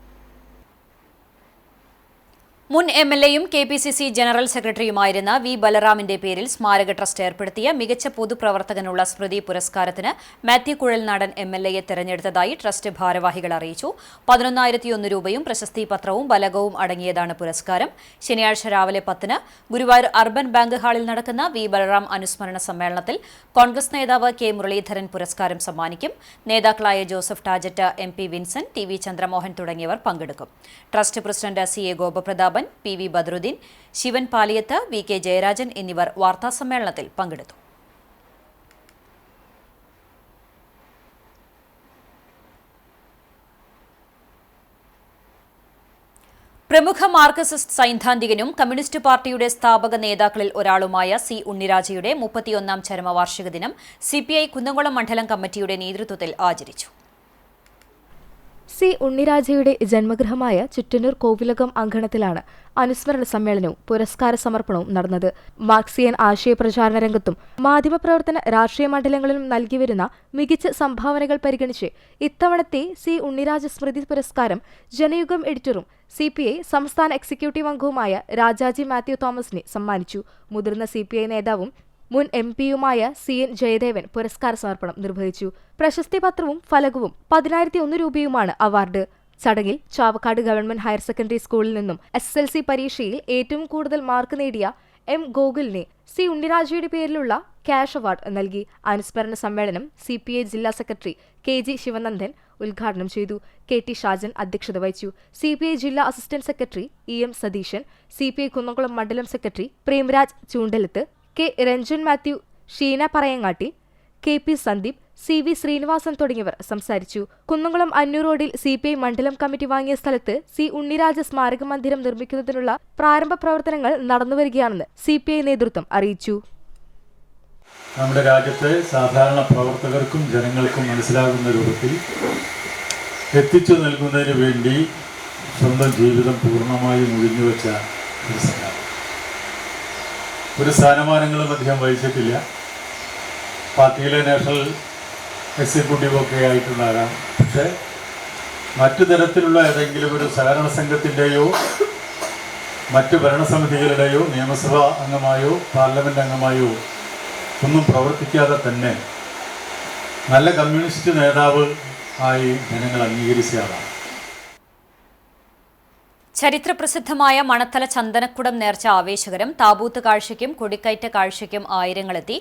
മുൻ MLA-യും KPCC ജനറൽ സെക്രട്ടറിയുമായിരുന്ന V. ബലറാമിന്റെ പേരിൽ സ്മാരക ട്രസ്റ്റ് ഏർപ്പെടുത്തിയ മികച്ച പൊതുപ്രവർത്തകനുള്ള സ്മൃതി പുരസ്കാരത്തിന് മാത്യു കുഴൽനാടൻ MLA-യെ തെരഞ്ഞെടുത്തതായി ട്രസ്റ്റ് ഭാരവാഹികൾ അറിയിച്ചു. 11,001 രൂപയും പ്രശസ്തി പത്രവും ബലകവും അടങ്ങിയതാണ് പുരസ്കാരം. ശനിയാഴ്ച രാവിലെ 10-ന് ഗുരുവായൂർ അർബൻ ബാങ്ക് ഹാളിൽ നടക്കുന്ന V. ബലറാം അനുസ്മരണ സമ്മേളനത്തിൽ കോൺഗ്രസ് നേതാവ് K. മുരളീധരൻ പുരസ്കാരം സമ്മാനിക്കും. നേതാക്കളായ ജോസഫ് ടാജറ്റ്, MP വിൻസെന്റ്, TV ചന്ദ്രമോഹൻ തുടങ്ങിയവർ പങ്കെടുക്കും. Trust president CA Gopaprathapan, PV Badruddin, Sivan Paliyath, VK Jayarajan എന്നിവർ വാർത്താസമ്മേളനത്തിൽ പങ്കെടുത്തു. പ്രമുഖ മാർക്സിസ്റ്റ് സൈദ്ധാന്തികനും കമ്മ്യൂണിസ്റ്റ് പാർട്ടിയുടെ സ്ഥാപക നേതാക്കളിൽ ഒരാളുമായ C. ഉണ്ണിരാജയുടെ 31-ാം ചരമവാർഷിക ദിനം CPI കുന്നംകുളം മണ്ഡലം കമ്മിറ്റിയുടെ നേതൃത്വത്തിൽ ആചരിച്ചു. C. ഉണ്ണിരാജയുടെ ജന്മഗൃഹമായ ചുറ്റന്നൂർ കോവിലകം അങ്കണത്തിലാണ് അനുസ്മരണ സമ്മേളനവും പുരസ്കാര സമർപ്പണവും നടന്നത്. മാർക്സിയൻ ആശയപ്രചാരണ രംഗത്തും മാധ്യമപ്രവർത്തന രാഷ്ട്രീയ മണ്ഡലങ്ങളിലും നൽകിവരുന്ന മികച്ച സംഭാവനകൾ പരിഗണിച്ച് ഇത്തവണത്തെ C. ഉണ്ണിരാജ സ്മൃതി പുരസ്കാരം ജനയുഗം എഡിറ്ററും CPI സംസ്ഥാന എക്സിക്യൂട്ടീവ് അംഗവുമായ രാജാജി മാത്യു തോമസിനെ സമ്മാനിച്ചു. മുതിർന്ന CPI നേതാവും മുൻ MP-യുമായ CN ജയദേവൻ പുരസ്കാര സമർപ്പണം നിർവഹിച്ചു. പ്രശസ്തി പത്രവും ഫലകവും 10,001 രൂപയുമാണ് അവാർഡ്. ചടങ്ങിൽ ചാവക്കാട് ഗവൺമെന്റ് ഹയർ സെക്കൻഡറി സ്കൂളിൽ നിന്നും SSLC പരീക്ഷയിൽ ഏറ്റവും കൂടുതൽ മാർക്ക് നേടിയ M. ഗോകുലിനെ C. ഉണ്ണിരാജയുടെ പേരിലുള്ള ക്യാഷ് അവാർഡ് നൽകി. അനുസ്മരണ സമ്മേളനം CPI ജില്ലാ സെക്രട്ടറി KG ശിവനന്ദൻ ഉദ്ഘാടനം ചെയ്തു. KT ഷാജൻ അധ്യക്ഷത വഹിച്ചു. CPI ജില്ലാ assistant secretary EM Satheesan, CPI Kunnamkulam മണ്ഡലം secretary Premraj Choondalath, K. Ranjan Mathew, Sheena Parayangatti, KP Sandeep, CV Srinivasan തുടങ്ങിയവർ സംസാരിച്ചു. കുന്നംകുളം അന്നൂർ റോഡിൽ CPI മണ്ഡലം കമ്മിറ്റി വാങ്ങിയ സ്ഥലത്ത് C. ഉണ്ണിരാജ സ്മാരക മന്ദിരം നിർമ്മിക്കുന്നതിനുള്ള പ്രാരംഭ പ്രവർത്തനങ്ങൾ നടന്നുവരികയാണെന്ന് CPI നേതൃത്വം അറിയിച്ചു. നമ്മുടെ രാജ്യത്തെ സാധാരണ പ്രവർത്തകർക്കും ജനങ്ങൾക്കും മനസ്സിലാകുന്ന രൂപത്തിൽ എത്തിച്ചു നൽകുന്നതിന് വേണ്ടി സ്വന്തം ജീവിതം പൂർണ്ണമായും ഒഴിഞ്ഞുവെച്ച ഒരു സഖാവ്. ഒരു സ്ഥാനമാനങ്ങളും അദ്ദേഹം വഹിച്ചിട്ടില്ല. പാർട്ടിയിലെ നാഷണൽ എക്സിക്യൂട്ടീവൊക്കെ ആയിട്ടുണ്ടാകാം. പക്ഷേ മറ്റു തരത്തിലുള്ള ഏതെങ്കിലും ഒരു സഹകരണ സംഘത്തിൻ്റെയോ മറ്റു ഭരണസമിതികളുടെയോ നിയമസഭാ അംഗമായോ പാർലമെൻറ്റ് അംഗമായോ ഒന്നും പ്രവർത്തിക്കാതെ തന്നെ നല്ല കമ്മ്യൂണിസ്റ്റ് നേതാവ് ആയി ജനങ്ങൾ അംഗീകരിച്ചയാളാണ്. ചരിത്രപ്രസിദ്ധമായ മണത്തല ചന്ദനക്കുടം നേർച്ച ആവേശകരം. താബൂത്ത് കാഴ്ചയ്ക്കും കൊടിക്കയറ്റ കാഴ്ചയ്ക്കും ആയിരങ്ങളെത്തി.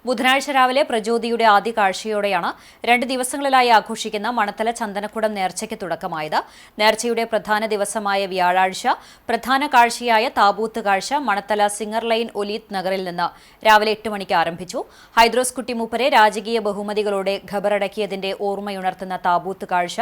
ബുധനാഴ്ച രാവിലെ പ്രചോദിയുടെ ആദ്യ കാഴ്ചയോടെയാണ് 2 ദിവസങ്ങളിലായി ആഘോഷിക്കുന്ന മണത്തല ചന്ദനക്കുടം നേർച്ചയ്ക്ക് തുടക്കമായത്. നേർച്ചയുടെ പ്രധാന ദിവസമായ വ്യാഴാഴ്ച പ്രധാന കാഴ്ചയായ താബൂത്ത് കാഴ്ച മണത്തല സിംഗർ ലൈൻ ഒലീത് നഗറിൽ നിന്ന് രാവിലെ 8 മണിക്ക് ആരംഭിച്ചു. ഹൈദ്രോസ് കുട്ടി മൂപ്പരെ രാജകീയ ബഹുമതികളോടെ ഖബറടക്കിയതിന്റെ ഓർമ്മയുണർത്തുന്ന താബൂത്ത് കാഴ്ച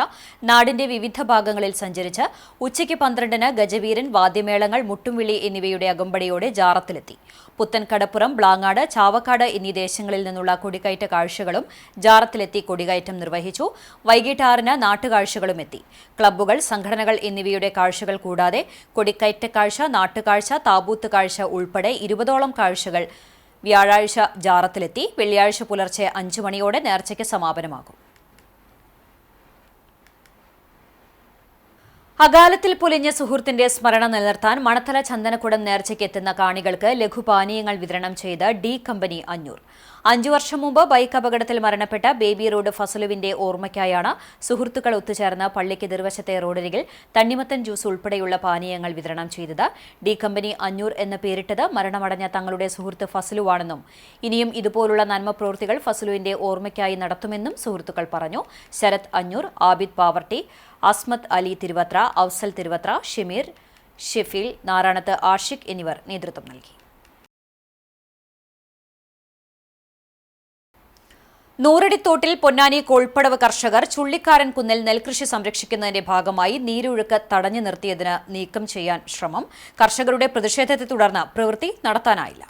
നാടിന്റെ വിവിധ ഭാഗങ്ങളിൽ സഞ്ചരിച്ച് ഉച്ചയ്ക്ക് 12-ന് ഗജവീരൻ, വാദ്യമേളങ്ങൾ, മുട്ടുംവിളി എന്നിവയുടെ അകമ്പടിയോടെ ജാറത്തിലെത്തി. പുത്തൻ കടപ്പുറം, ബ്ലാങ്ങാട്, ചാവക്കാട് എന്നീ ദേശങ്ങളിൽ പ്രദേശങ്ങളിൽ നിന്നുള്ള കൊടിക്കയറ്റ കാഴ്ചകളും ജാറത്തിലെത്തി കൊടികയറ്റം നിർവഹിച്ചു. വൈകിട്ട് 6-ന് നാട്ടുകാഴ്ചകളും എത്തി. ക്ലബ്ബുകൾ, സംഘടനകൾ എന്നിവയുടെ കാഴ്ചകൾ കൂടാതെ കൊടിക്കയറ്റ കാഴ്ച, നാട്ടുകാഴ്ച, താബൂത്ത് കാഴ്ച ഉൾപ്പെടെ 20ഓളം കാഴ്ചകൾ വ്യാഴാഴ്ച ജാറത്തിലെത്തി. വെള്ളിയാഴ്ച പുലർച്ചെ 5 മണിയോടെ നേർച്ചയ്ക്ക് സമാപനമാകും. അകാലത്തിൽ പൊലിഞ്ഞ സുഹൃത്തിന്റെ സ്മരണ നിലനിർത്താൻ മണത്തല ചന്ദനക്കുടം നേർച്ചയ്ക്ക് എത്തുന്ന കാണികൾക്ക് ലഘുപാനീയങ്ങൾ വിതരണം ചെയ്ത് ഡി കമ്പനി അഞ്ഞൂർ. 5 വർഷം മുമ്പ് ബൈക്ക് അപകടത്തിൽ മരണപ്പെട്ട ബേബി റോഡ് ഫസലുവിന്റെ ഓർമ്മയ്ക്കായാണ് സുഹൃത്തുക്കൾ ഒത്തുചേർന്ന് പള്ളിക്ക് എതിർവശത്തെ റോഡരികിൽ തണ്ണിമത്തൻ ജ്യൂസ് ഉൾപ്പെടെയുള്ള പാനീയങ്ങൾ വിതരണം ചെയ്തത്. ഡി കമ്പനി അഞ്ഞൂർ എന്ന് പേരിട്ടത് മരണമടഞ്ഞ തങ്ങളുടെ സുഹൃത്ത് ഫസലുവാണെന്നും ഇനിയും ഇതുപോലുള്ള നന്മ പ്രവൃത്തികൾ ഫസലുവിന്റെ ഓർമ്മയ്ക്കായി നടത്തുമെന്നും സുഹൃത്തുക്കൾ പറഞ്ഞു. ശരത് അഞ്ഞൂർ, ആബിദ് പാവർട്ടി, അസ്മത് അലി തിരുവത്ര, ഔസൽ തിരുവത്ര, ഷമീർ, ഷെഫീൽ, നാരായണത്ത് ആഷിഖ് എന്നിവർ നേതൃത്വം നൽകി. നൂറടിത്തോട്ടിൽ പൊന്നാനി കോൾപ്പടവ് കർഷകർ ചുള്ളിക്കാരൻ കുന്നിൽ നെൽകൃഷി സംരക്ഷിക്കുന്നതിന്റെ ഭാഗമായി നീരൊഴുക്ക് തടഞ്ഞു നിർത്തിയതിന് നീക്കം ചെയ്യാൻ ശ്രമം. കർഷകരുടെ പ്രതിഷേധത്തെ തുടർന്ന് പ്രവൃത്തി നടത്താനായില്ല.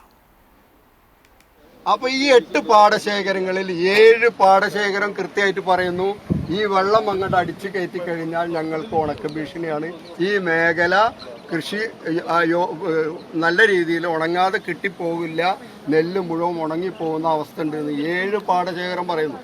അപ്പൊ ഈ 8 പാടശേഖരങ്ങളിൽ 7 പാടശേഖരം കൃത്യമായിട്ട് പറയുന്നു ഈ വെള്ളം അങ്ങോട്ട് അടിച്ചു കയറ്റി കഴിഞ്ഞാൽ ഞങ്ങൾക്ക് ഉണക്ക ഭീഷണിയാണ്. ഈ മേഖല കൃഷി നല്ല രീതിയിൽ ഉണങ്ങാതെ കിട്ടിപ്പോകില്ല, നെല്ല് മുഴുവൻ ഉണങ്ങിപ്പോകുന്ന അവസ്ഥ ഉണ്ടെന്ന് 7 പാടശേഖരം പറയുന്നു.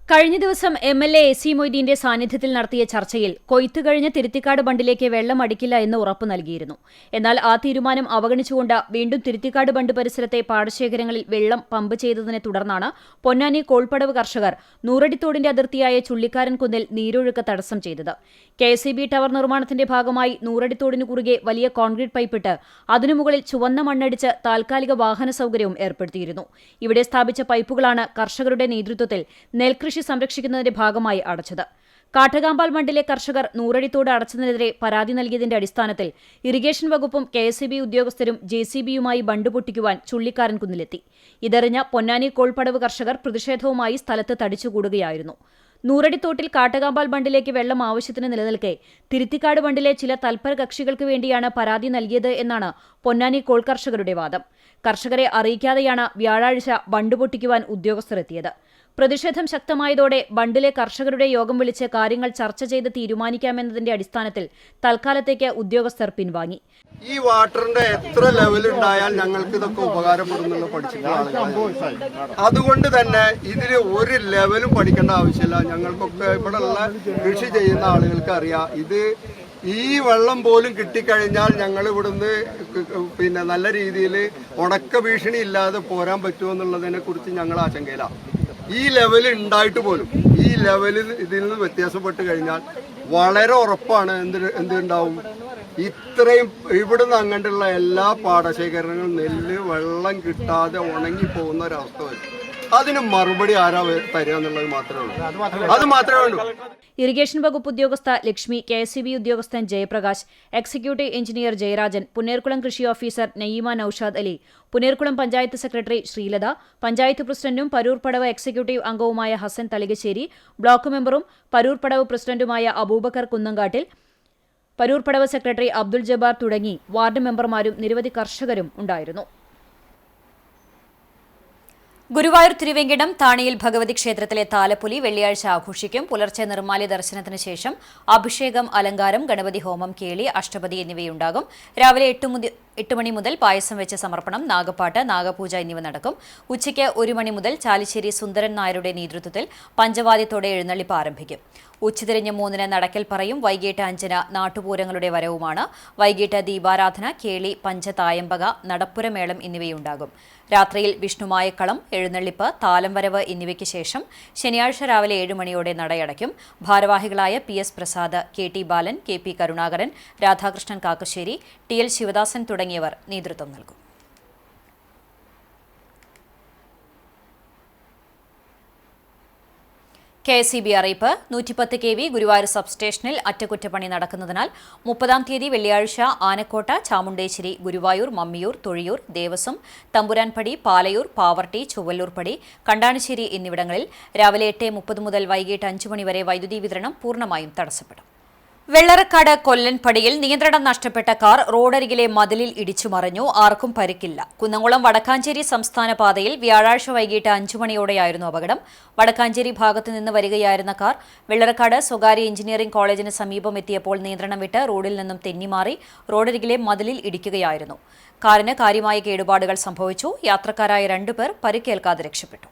കഴിഞ്ഞ ദിവസം MLA AC മൊയ്തീന്റെ സാന്നിധ്യത്തിൽ നടത്തിയ ചർച്ചയിൽ കൊയ്ത്തു കഴിഞ്ഞ് തിരുത്തിക്കാട് ബണ്ടിലേക്ക് വെള്ളം അടിക്കില്ല എന്ന് ഉറപ്പു നൽകിയിരുന്നു. എന്നാൽ ആ തീരുമാനം അവഗണിച്ചുകൊണ്ട് വീണ്ടും തിരുത്തിക്കാട് ബണ്ട് പരിസരത്തെ പാടശേഖരങ്ങളിൽ വെള്ളം പമ്പ് ചെയ്തതിനെ തുടർന്നാണ് പൊന്നാനി കോൾപ്പടവ് കർഷകർ നൂറടിത്തോടിന്റെ അതിർത്തിയായ ചുള്ളിക്കാരൻ കുന്നിൽ നീരൊഴുക്ക് തടസ്സം ചെയ്തത്. KCB ടവർ നിർമ്മാണത്തിന്റെ ഭാഗമായി നൂറടിത്തോടിനു കുറുകെ വലിയ കോൺക്രീറ്റ് പൈപ്പിട്ട് അതിനു മുകളിൽ ചുവന്ന മണ്ണടിച്ച് താൽക്കാലിക വാഹന സൗകര്യവും ഏർപ്പെടുത്തിയിരുന്നു. ഇവിടെ സ്ഥാപിച്ച പൈപ്പുകളാണ് കർഷകരുടെ നേതൃത്വത്തിൽ നെൽകൃഷി സംരക്ഷിക്കുന്നതിന്റെ ഭാഗമായി അടച്ചത്. കാട്ടകാമ്പാൽ മണ്ഡിലെ കർഷകർ നൂറടിത്തോട് അടച്ചതിനെതിരെ പരാതി നൽകിയതിന്റെ അടിസ്ഥാനത്തിൽ ഇറിഗേഷൻ വകുപ്പും KSEB ഉദ്യോഗസ്ഥരും JCBയുമായി ബണ്ട് പൊട്ടിക്കുവാൻ ചുള്ളിക്കാരൻ കുന്നിലെത്തി. ഇതറിഞ്ഞ പൊന്നാനി കോൾപ്പടവ് കർഷകർ പ്രതിഷേധവുമായി സ്ഥലത്ത് തടിച്ചുകൂടുകയായിരുന്നു. നൂറടിത്തോട്ടിൽ കാട്ടകാമ്പാൽ ബണ്ടിലേക്ക് വെള്ളം ആവശ്യത്തിന് നിലനിൽക്കെ തിരുത്തിക്കാട് ബണ്ടിലെ ചില തൽപര കക്ഷികൾക്ക് വേണ്ടിയാണ് പരാതി നൽകിയത് എന്നാണ് പൊന്നാനി കോൾ കർഷകരുടെ വാദം. കർഷകരെ അറിയിക്കാതെയാണ് വ്യാഴാഴ്ച ബണ്ട് പൊട്ടിക്കുവാൻ ഉദ്യോഗസ്ഥർ എത്തിയത്. പ്രതിഷേധം ശക്തമായതോടെ ബണ്ടിലെ കർഷകരുടെ യോഗം വിളിച്ച് കാര്യങ്ങൾ ചർച്ച ചെയ്ത് തീരുമാനിക്കാമെന്നതിന്റെ അടിസ്ഥാനത്തിൽ തൽക്കാലത്തേക്ക് ഉദ്യോഗസ്ഥർ പിൻവാങ്ങി. ഈ വാട്ടറിന്റെ എത്ര ലെവൽ ഉണ്ടായാൽ ഞങ്ങൾക്ക് ഇതൊക്കെ ഉപകാരപ്പെടുന്നുള്ള പഠിച്ചിട്ടുള്ള ആളുകളാണ്. അതുകൊണ്ട് തന്നെ ഇതിൽ ഒരു ലെവലും പഠിക്കേണ്ട ആവശ്യമില്ല. ഞങ്ങൾക്കൊക്കെ ഇവിടെയുള്ള കൃഷി ചെയ്യുന്ന ആളുകൾക്ക് അറിയാം. ഇത് ഈ വെള്ളം പോലും കിട്ടിക്കഴിഞ്ഞാൽ ഞങ്ങൾ ഇവിടുന്ന് നല്ല രീതിയിൽ ഉണക്ക ഭീഷണി ഇല്ലാതെ പോരാൻ പറ്റുമോ എന്നുള്ളതിനെ കുറിച്ച് ഞങ്ങൾ ആശങ്കയിലാണ്. ഈ ലെവലിൽ ഉണ്ടായിട്ട് പോലും ഈ ലെവലിൽ ഇതിൽ നിന്ന് വ്യത്യാസപ്പെട്ട് കഴിഞ്ഞാൽ വളരെ ഉറപ്പാണ് എന്തുണ്ടാവും, ഇത്രയും ഇവിടുന്ന് അങ്ങോട്ടുള്ള എല്ലാ പാടശേഖരങ്ങളും നെല്ല് വെള്ളം കിട്ടാതെ ഉണങ്ങിപ്പോകുന്ന ഒരവസ്ഥ വരും. അതിന് മറുപടി ആരാ തരിക എന്നുള്ളത് മാത്രമേ ഉള്ളൂ. അത് മാത്രമേ ഉള്ളൂ. ഇറിഗേഷൻ വകുപ്പ് ഉദ്യോഗസ്ഥ ലക്ഷ്മി, KSEB ഉദ്യോഗസ്ഥൻ ജയപ്രകാശ്, എക്സിക്യൂട്ടീവ് എഞ്ചിനീയർ ജയരാജൻ, പുന്നേർകുളം കൃഷി ഓഫീസർ നയീമ നൌഷാദ് അലി, പുന്നേർകുളം പഞ്ചായത്ത് സെക്രട്ടറി ശ്രീലത, പഞ്ചായത്ത് പ്രസിഡന്റും പരൂർപ്പടവ് എക്സിക്യൂട്ടീവ് അംഗവുമായ ഹസൻ തളികശ്ശേരി, ബ്ലോക്ക് മെമ്പറും പരൂർപ്പടവ് പ്രസിഡന്റുമായ അബൂബക്കർ കുന്നങ്കാട്ടിൽ, പരൂർപ്പടവ് സെക്രട്ടറി അബ്ദുൾ ജബ്ബാർ തുടങ്ങി വാർഡ് മെമ്പർമാരും നിരവധി കർഷകരും ഉണ്ടായിരുന്നു. ഗുരുവായൂർ തിരുവേങ്കിടം താണിയിൽ ഭഗവതി ക്ഷേത്രത്തിലെ താലപ്പൊലി വെള്ളിയാഴ്ച ആഘോഷിക്കും. പുലർച്ചെ നിർമ്മാല്യ ദർശനത്തിന് ശേഷം അഭിഷേകം, അലങ്കാരം, ഗണപതി ഹോമം, കേളി, അഷ്ടപതി എന്നിവയുണ്ടാകും. രാവിലെ 8 മണി മുതൽ പായസം വെച്ച് സമർപ്പണം, നാഗപ്പാട്ട്, നാഗപൂജ എന്നിവ നടക്കും. ഉച്ചയ്ക്ക് 1 മണി മുതൽ ചാലിശ്ശേരി സുന്ദരൻ നായരുടെ നേതൃത്വത്തിൽ പഞ്ചവാദ്യത്തോടെ എഴുന്നള്ളിപ്പ് ആരംഭിക്കും. ഉച്ചതിരിഞ്ഞ് 3-ന് നടക്കൽ പറയും. വൈകിട്ട് 5-ന് നാട്ടുപൂരങ്ങളുടെ വരവുമാണ്. വൈകിട്ട് ദീപാരാധന, കേളി, പഞ്ചതായമ്പക, നടപ്പുരമേളം എന്നിവയുണ്ടാകും. രാത്രിയിൽ വിഷ്ണുമായക്കളം, എഴുന്നള്ളിപ്പ്, താലം വരവ് എന്നിവയ്ക്ക് ശേഷം ശനിയാഴ്ച രാവിലെ 7 മണിയോടെ നടയടയ്ക്കും. ഭാരവാഹികളായ PS പ്രസാദ്, KT ബാലൻ, KP കരുണാകരൻ, രാധാകൃഷ്ണൻ കാക്കശ്ശേരി, TL ശിവദാസൻ തുടങ്ങിയവർ നേതൃത്വം നൽകും. KSEB അറിയിപ്പ്. 110 kV ഗുരുവായൂർ സബ്സ്റ്റേഷനിൽ അറ്റകുറ്റപ്പണി നടക്കുന്നതിനാൽ 30-ാം തീയതി വെള്ളിയാഴ്ച ആനക്കോട്ട, ചാമുണ്ടേശ്ശേരി, ഗുരുവായൂർ, മമ്മിയൂർ, തൊഴിയൂർ, ദേവസ്വം, തമ്പുരാൻപടി, പാലയൂർ, പാവർട്ടി, ചൊവ്വല്ലൂർപടി, കണ്ടാണിശ്ശേരി എന്നിവിടങ്ങളിൽ രാവിലെ 8:30 മുതൽ വൈകിട്ട് 5 മണി വരെ വൈദ്യുതി വിതരണം പൂർണ്ണമായും തടസ്സപ്പെടും. വെള്ളറക്കാട് കൊല്ലൻപടിയിൽ നിയന്ത്രണം നഷ്ടപ്പെട്ട കാർ റോഡരികിലെ മതിലിൽ ഇടിച്ചു മറിഞ്ഞു. ആർക്കും പരിക്കില്ല. കുന്നംകുളം വടക്കാഞ്ചേരി സംസ്ഥാന പാതയിൽ വ്യാഴാഴ്ച വൈകിട്ട് 5 മണിയോടെയായിരുന്നു അപകടം. വടക്കാഞ്ചേരി ഭാഗത്തു നിന്ന് വരികയായിരുന്ന കാർ വെള്ളറക്കാട് സ്വകാര്യ എഞ്ചിനീയറിംഗ് കോളേജിന് സമീപം എത്തിയപ്പോൾ നിയന്ത്രണം വിട്ട് റോഡിൽ നിന്നും തെന്നിമാറി റോഡരികിലെ മതിലിൽ ഇടിക്കുകയായിരുന്നു. കാറിന് കാര്യമായ കേടുപാടുകൾ സംഭവിച്ചു. യാത്രക്കാരായ 2 പേർ പരിക്കേൽക്കാതെ രക്ഷപ്പെട്ടു.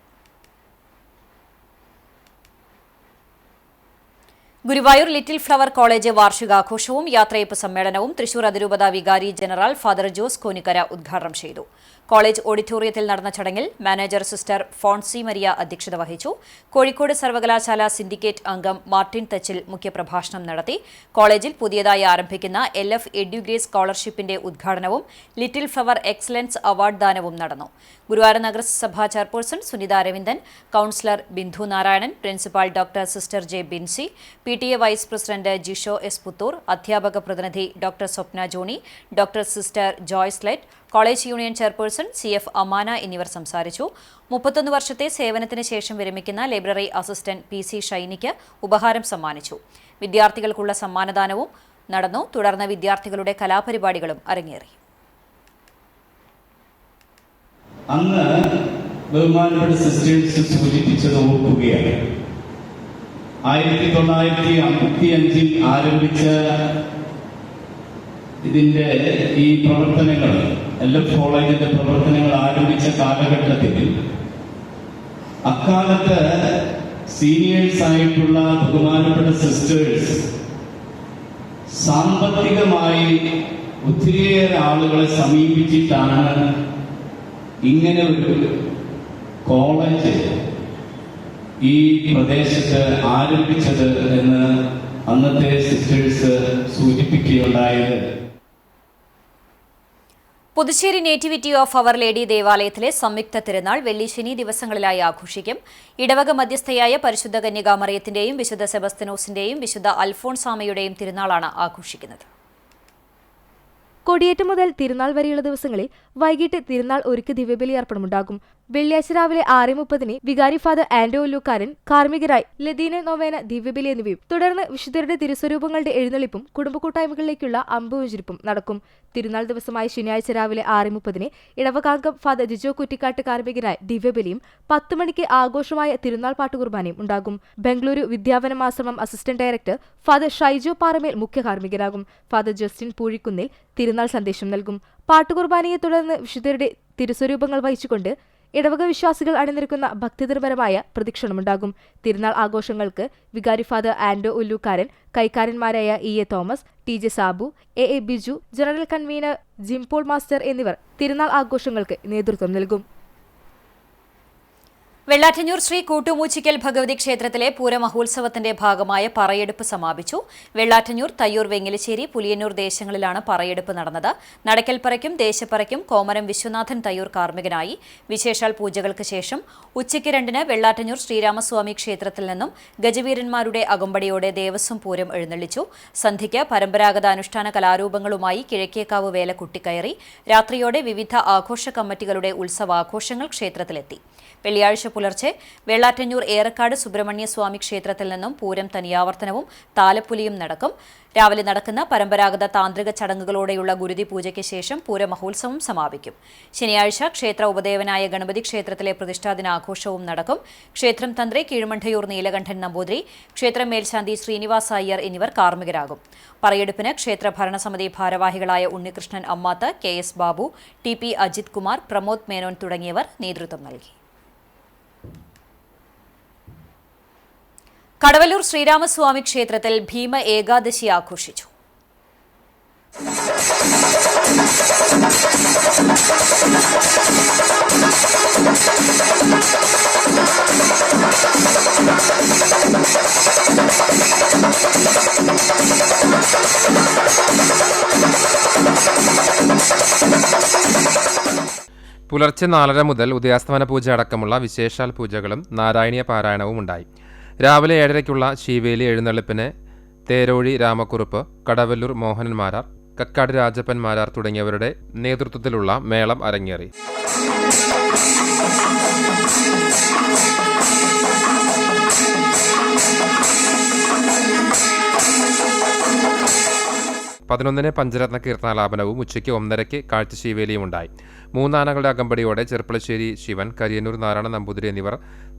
ഗുരുവായൂർ ലിറ്റിൽ ഫ്ലവർ കോളേജ് വാർഷികാഘോഷവും യാത്രയയപ്പ് സമ്മേളനവും തൃശൂർ അതിരൂപത വികാരി ജനറൽ ഫാദർ ജോസ് കോനിക്കര ഉദ്ഘാടനം ചെയ്തു. കോളേജ് ഓഡിറ്റോറിയത്തിൽ നടന്ന ചടങ്ങിൽ മാനേജർ സിസ്റ്റർ ഫോൺസി മരിയ അധ്യക്ഷത വഹിച്ചു. കോഴിക്കോട് സർവകലാശാല സിൻഡിക്കേറ്റ് അംഗം മാർട്ടിൻ തച്ചിൽ മുഖ്യപ്രഭാഷണം നടത്തി. കോളേജിൽ പുതിയതായി ആരംഭിക്കുന്ന LF എഡ്യൂഗ്രേസ് സ്കോളർഷിപ്പിന്റെ ഉദ്ഘാടനവും ലിറ്റിൽ ഫ്ലവർ എക്സലൻസ് അവാർഡ് ദാനവും നടന്നു. ഗുരുവായൂർ നഗരസഭാ chairperson Sunitha Aravindan, councillor Bindu Narayanan, principal doctor sister J Binsy, PTA vice president Jisho S Puthur, അധ്യാപക പ്രതിനിധി doctor Swapna Johny, doctor sister Joyce Lett, college union chairperson CF Amana എന്നിവർ സംസാരിച്ചു. 31 വർഷത്തെ സേവനത്തിന് ശേഷം വിരമിക്കുന്ന ലൈബ്രറി അസിസ്റ്റന്റ് PC ഷൈനിക്ക് ഉപഹാരം സമ്മാനിച്ചു. വിദ്യാർത്ഥികൾക്കുള്ള സമ്മാനദാനവും നടന്നു. തുടർന്ന് വിദ്യാർത്ഥികളുടെ കലാപരിപാടികളും അരങ്ങേറി. അന്ന് ബഹുമാനപ്പെട്ട സിസ്റ്റേഴ്സ് സൂചിപ്പിച്ചത് ഓർക്കുകയാണ്. 1955 ആരംഭിച്ച ഇതിന്റെ ഈ പ്രവർത്തനങ്ങൾ, LF കോളേജിന്റെ പ്രവർത്തനങ്ങൾ ആരംഭിച്ച കാലഘട്ടത്തിൽ അക്കാലത്ത് സീനിയേഴ്സ് ആയിട്ടുള്ള ബഹുമാനപ്പെട്ട സിസ്റ്റേഴ്സ് സാമ്പത്തികമായി ഒത്തിരിയേറെ ആളുകളെ സമീപിച്ചിട്ടാണ് ഇങ്ങനെ ഒരു കോളേജ് ഈ പ്രദേശത്ത് ആരംഭിച്ചത് എന്ന് അന്നത്തെ സിസ്റ്റേഴ്സ് സൂചിപ്പിക്കുകയുണ്ടായത്. Puducherry nativity of our lady ദേവാലയത്തിലെ സംയുക്ത തിരുനാൾ വെള്ളി ശനി ദിവസങ്ങളിലായി ആഘോഷിക്കും. ഇടവക മധ്യസ്ഥയായ പരിശുദ്ധ കന്യകാമറിയത്തിന്റെയും വിശുദ്ധ സെബസ്തനോസിന്റെയും വിശുദ്ധ അൽഫോൺസാമയുടെയും തിരുനാളാണ് ആഘോഷിക്കുന്നത്. കൊടിയേറ്റം മുതൽ തിരുനാൾ വരെയുള്ള ദിവസങ്ങളിൽ വൈകിട്ട് തിരുനാൾ ഒരുക്ക് ദിവ്യബലി അർപ്പണമുണ്ടാകും. വെള്ളിയാഴ്ച രാവിലെ 6:30 വികാരി ഫാദർ ആൻഡോ ഉല്ലൂക്കാരൻ കാർമികരായി ലതീന നൊവേന ദിവ്യബലി എന്നിവയും തുടർന്ന് വിശുദ്ധരുടെ തിരുസ്വരൂപങ്ങളുടെ എഴുന്നള്ളിപ്പും കുടുംബ കൂട്ടായ്മകളിലേക്കുള്ള അമ്പുവെഞ്ചിരിപ്പും നടക്കും. തിരുനാൾ ദിവസമായ ശനിയാഴ്ച രാവിലെ 6:30 ഇടവകാംഗം ഫാദർ ജിജോ കുറ്റിക്കാട്ട് കാർമികനായി ദിവ്യബലിയും 10 മണിക്ക് ആഘോഷമായ തിരുനാൾ പാട്ടുകുർബാനയും ഉണ്ടാകും. ബംഗളൂരു വിദ്യാവനമാശ്രമം assistant director father Shaijo Paramel മുഖ്യ കാർമികനാകും. ഫാദർ ജസ്റ്റിൻ പൂഴിക്കുന്നിൽ തിരുനാൾ സന്ദേശം നൽകും. പാട്ടുകുർബാനയെ തുടർന്ന് വിശുദ്ധരുടെ തിരുസ്വരൂപങ്ങൾ വഹിച്ചുകൊണ്ട് ഇടവക വിശ്വാസികൾ അണിനിരക്കുന്ന ഭക്തിനിർഭരമായ പ്രദക്ഷിണമുണ്ടാകും. തിരുനാൾ ആഘോഷങ്ങൾക്ക് വികാരി ഫാദർ ആൻഡോ ഉല്ലൂക്കാരൻ, കൈക്കാരന്മാരായ EA Thomas, TJ Sabu, AA Biju, general convener Jimpaul master എന്നിവർ തിരുനാൾ ആഘോഷങ്ങൾക്ക് നേതൃത്വം നൽകും. വെള്ളാറ്റഞ്ഞൂർ ശ്രീ കൂട്ടുമൂച്ചിക്കൽ ഭഗവതി ക്ഷേത്രത്തിലെ പൂരമഹോത്സവത്തിന്റെ ഭാഗമായ പറയെടുപ്പ് സമാപിച്ചു. വെള്ളാറ്റഞ്ഞൂർ, തയ്യൂർ, വെങ്ങിലശ്ശേരി, പുലിയന്നൂർ ദേശങ്ങളിലാണ് പറയെടുപ്പ് നടന്നത്. നടക്കൽപ്പറയ്ക്കും ദേശപ്പറയ്ക്കും കോമരം വിശ്വനാഥൻ തയ്യൂർ കാർമ്മികനായി. വിശേഷാൽ പൂജകൾക്ക് ശേഷം ഉച്ചയ്ക്ക് 2-ന് വെള്ളാറ്റഞ്ഞൂർ ശ്രീരാമസ്വാമി ക്ഷേത്രത്തിൽ നിന്നും ഗജവീരന്മാരുടെ അകമ്പടിയോടെ ദേവസ്വം പൂരം എഴുന്നള്ളിച്ചു. സന്ധ്യയ്ക്ക് പരമ്പരാഗത അനുഷ്ഠാന കലാരൂപങ്ങളുമായി കിഴക്കേക്കാവ് വേല കുട്ടിക്കയറി. രാത്രിയോടെ വിവിധ ആഘോഷ കമ്മിറ്റികളുടെ ഉത്സവാഘോഷങ്ങൾ ക്ഷേത്രത്തിലെത്തി. വെള്ളിയാഴ്ച പുലർച്ചെ വെള്ളാറ്റഞ്ഞൂർ ഏറക്കാട് സുബ്രഹ്മണ്യ സ്വാമി ക്ഷേത്രത്തിൽ നിന്നും പൂരം തനിയാവർത്തനവും താലപ്പൊലിയും നടക്കും. രാവിലെ നടക്കുന്ന പരമ്പരാഗത താന്ത്രിക ചടങ്ങുകളോടെയുള്ള ഗുരുതി പൂജയ്ക്ക് ശേഷം പൂരമഹോത്സവം സമാപിക്കും. ശനിയാഴ്ച ക്ഷേത്ര ഉപദേവനായ ഗണപതി ക്ഷേത്രത്തിലെ പ്രതിഷ്ഠാദിനാഘോഷവും നടക്കും. ക്ഷേത്രം തന്ത്രി കീഴ്മണ്ടയൂർ നീലകണ്ഠൻ നമ്പൂതിരി, ക്ഷേത്രം മേൽശാന്തി ശ്രീനിവാസ അയ്യർ എന്നിവർ കാർമ്മികരാകും. പറയെടുപ്പിന് ക്ഷേത്ര ഭരണസമിതി ഭാരവാഹികളായ ഉണ്ണികൃഷ്ണൻ അമ്മാത്ത്, KS ബാബു, TP അജിത് കുമാർ, പ്രമോദ് മേനോൻ തുടങ്ങിയവർ നേതൃത്വം നൽകി. കടവല്ലൂർ ശ്രീരാമസ്വാമി ക്ഷേത്രത്തിൽ ഭീമ ഏകാദശി ആഘോഷിച്ചു. പുലർച്ചെ 4:30 മുതൽ ഉദയാസ്തമന പൂജ അടക്കമുള്ള വിശേഷാൽ പൂജകളും നാരായണീയ പാരായണവും ഉണ്ടായി. രാവിലെ 7:30 ശീവേലി എഴുന്നള്ളിപ്പിന് തേരോഴി രാമക്കുറുപ്പ്, കടവല്ലൂർ മോഹനൻ മാരാർ, കക്കാട് രാജപ്പൻ മാരാർ തുടങ്ങിയവരുടെ നേതൃത്വത്തിലുള്ള മേളം അരങ്ങേറി. 11-ന് പഞ്ചരത്ന കീർത്തനാലാപനവും ഉച്ചയ്ക്ക് 1:30-ക്ക് കാഴ്ചശീവേലിയും ഉണ്ടായി. 3 ആനകളുടെ അകമ്പടിയോടെ ചെർപ്പളശ്ശേരി ശിവൻ, കരിയന്നൂർ നാരായണ നമ്പൂതിരി എന്നിവർ